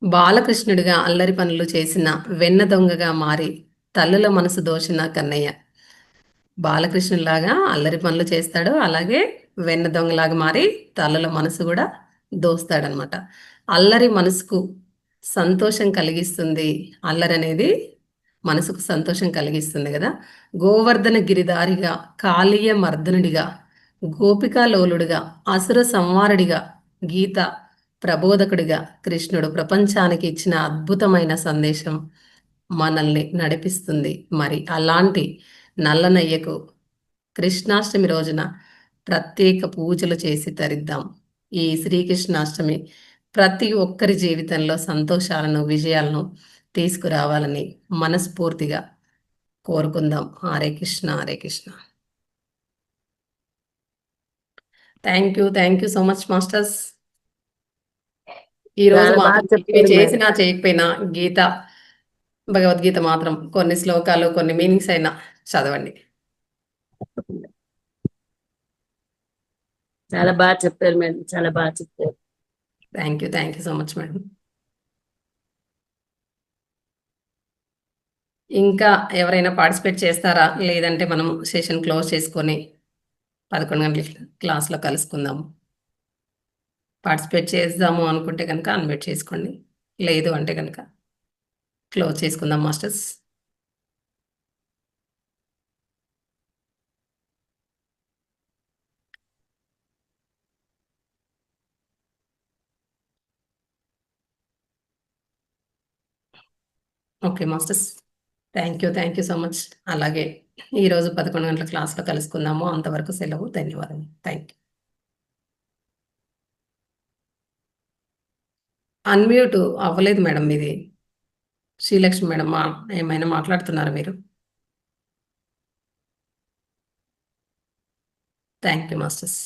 Speaker 1: బాలకృష్ణుడిగా అల్లరి పనులు చేసిన వెన్న దొంగగా మారి తల్లుల మనసు దోచిన కన్నయ్య. బాలకృష్ణులాగా అల్లరి పనులు చేస్తాడు, అలాగే వెన్న దొంగలాగా మారి తల్లుల మనసు కూడా దోస్తాడనమాట. అల్లరి మనసుకు సంతోషం కలిగిస్తుంది. అల్లరి అనేది మనసుకు సంతోషం కలిగిస్తుంది కదా. గోవర్ధన గిరిదారిగా, కాళీయ మర్దనుడిగా, గోపికాలోలుడిగా, అసుర సంవారుడిగా, గీత ప్రబోధకుడిగా కృష్ణుడు ప్రపంచానికి ఇచ్చిన అద్భుతమైన సందేశం మనల్ని నడిపిస్తుంది. మరి అలాంటి నల్లనయ్యకు కృష్ణాష్టమి రోజున ప్రత్యేక పూజలు చేసి తరిద్దాం. ఈ శ్రీకృష్ణాష్టమి ప్రతి ఒక్కరి జీవితంలో సంతోషాలను, విజయాలను తీసుకురావాలని మనస్ఫూర్తిగా కోరుకుందాం. Hare Krishna, Hare Krishna. Thank you so much masters. ఈ రోజు
Speaker 8: చాలా బాగా
Speaker 1: మాత్రం
Speaker 8: చెప్పారు
Speaker 1: ఇవి
Speaker 8: మేడం.
Speaker 1: చేసినా చేయకపోయినా గీత భగవద్గీత మాత్రం కొన్ని శ్లోకాలు కొన్ని మీనింగ్స్ అయినా చదవండి.
Speaker 8: చాలా బాగా చెప్పారు మేడం, చాలా బాగా చెప్పారు.
Speaker 1: Thank you so much madam. ఇంకా ఎవరైనా పార్టిసిపేట్ చేస్తారా? లేదంటే మనం సెషన్ క్లోజ్ చేసుకొని 11 గంటల క్లాస్లో కలుసుకుందాము. పార్టిసిపేట్ చేద్దాము అనుకుంటే కనుక అన్మ్యూట్ చేసుకోండి, లేదు అంటే కనుక క్లోజ్ చేసుకుందాం masters. Okay masters, thank you so much. అలాగే ఈరోజు 11 గంటల క్లాస్లో కలుసుకుందాము. అంతవరకు సెలవు. ధన్యవాదాలు. Thank you. అన్మ్యూట్ అవ్వలేదు మేడం మీది. శ్రీలక్ష్మి మేడం ఏమైనా మాట్లాడుతున్నారా మీరు? Thank you masters.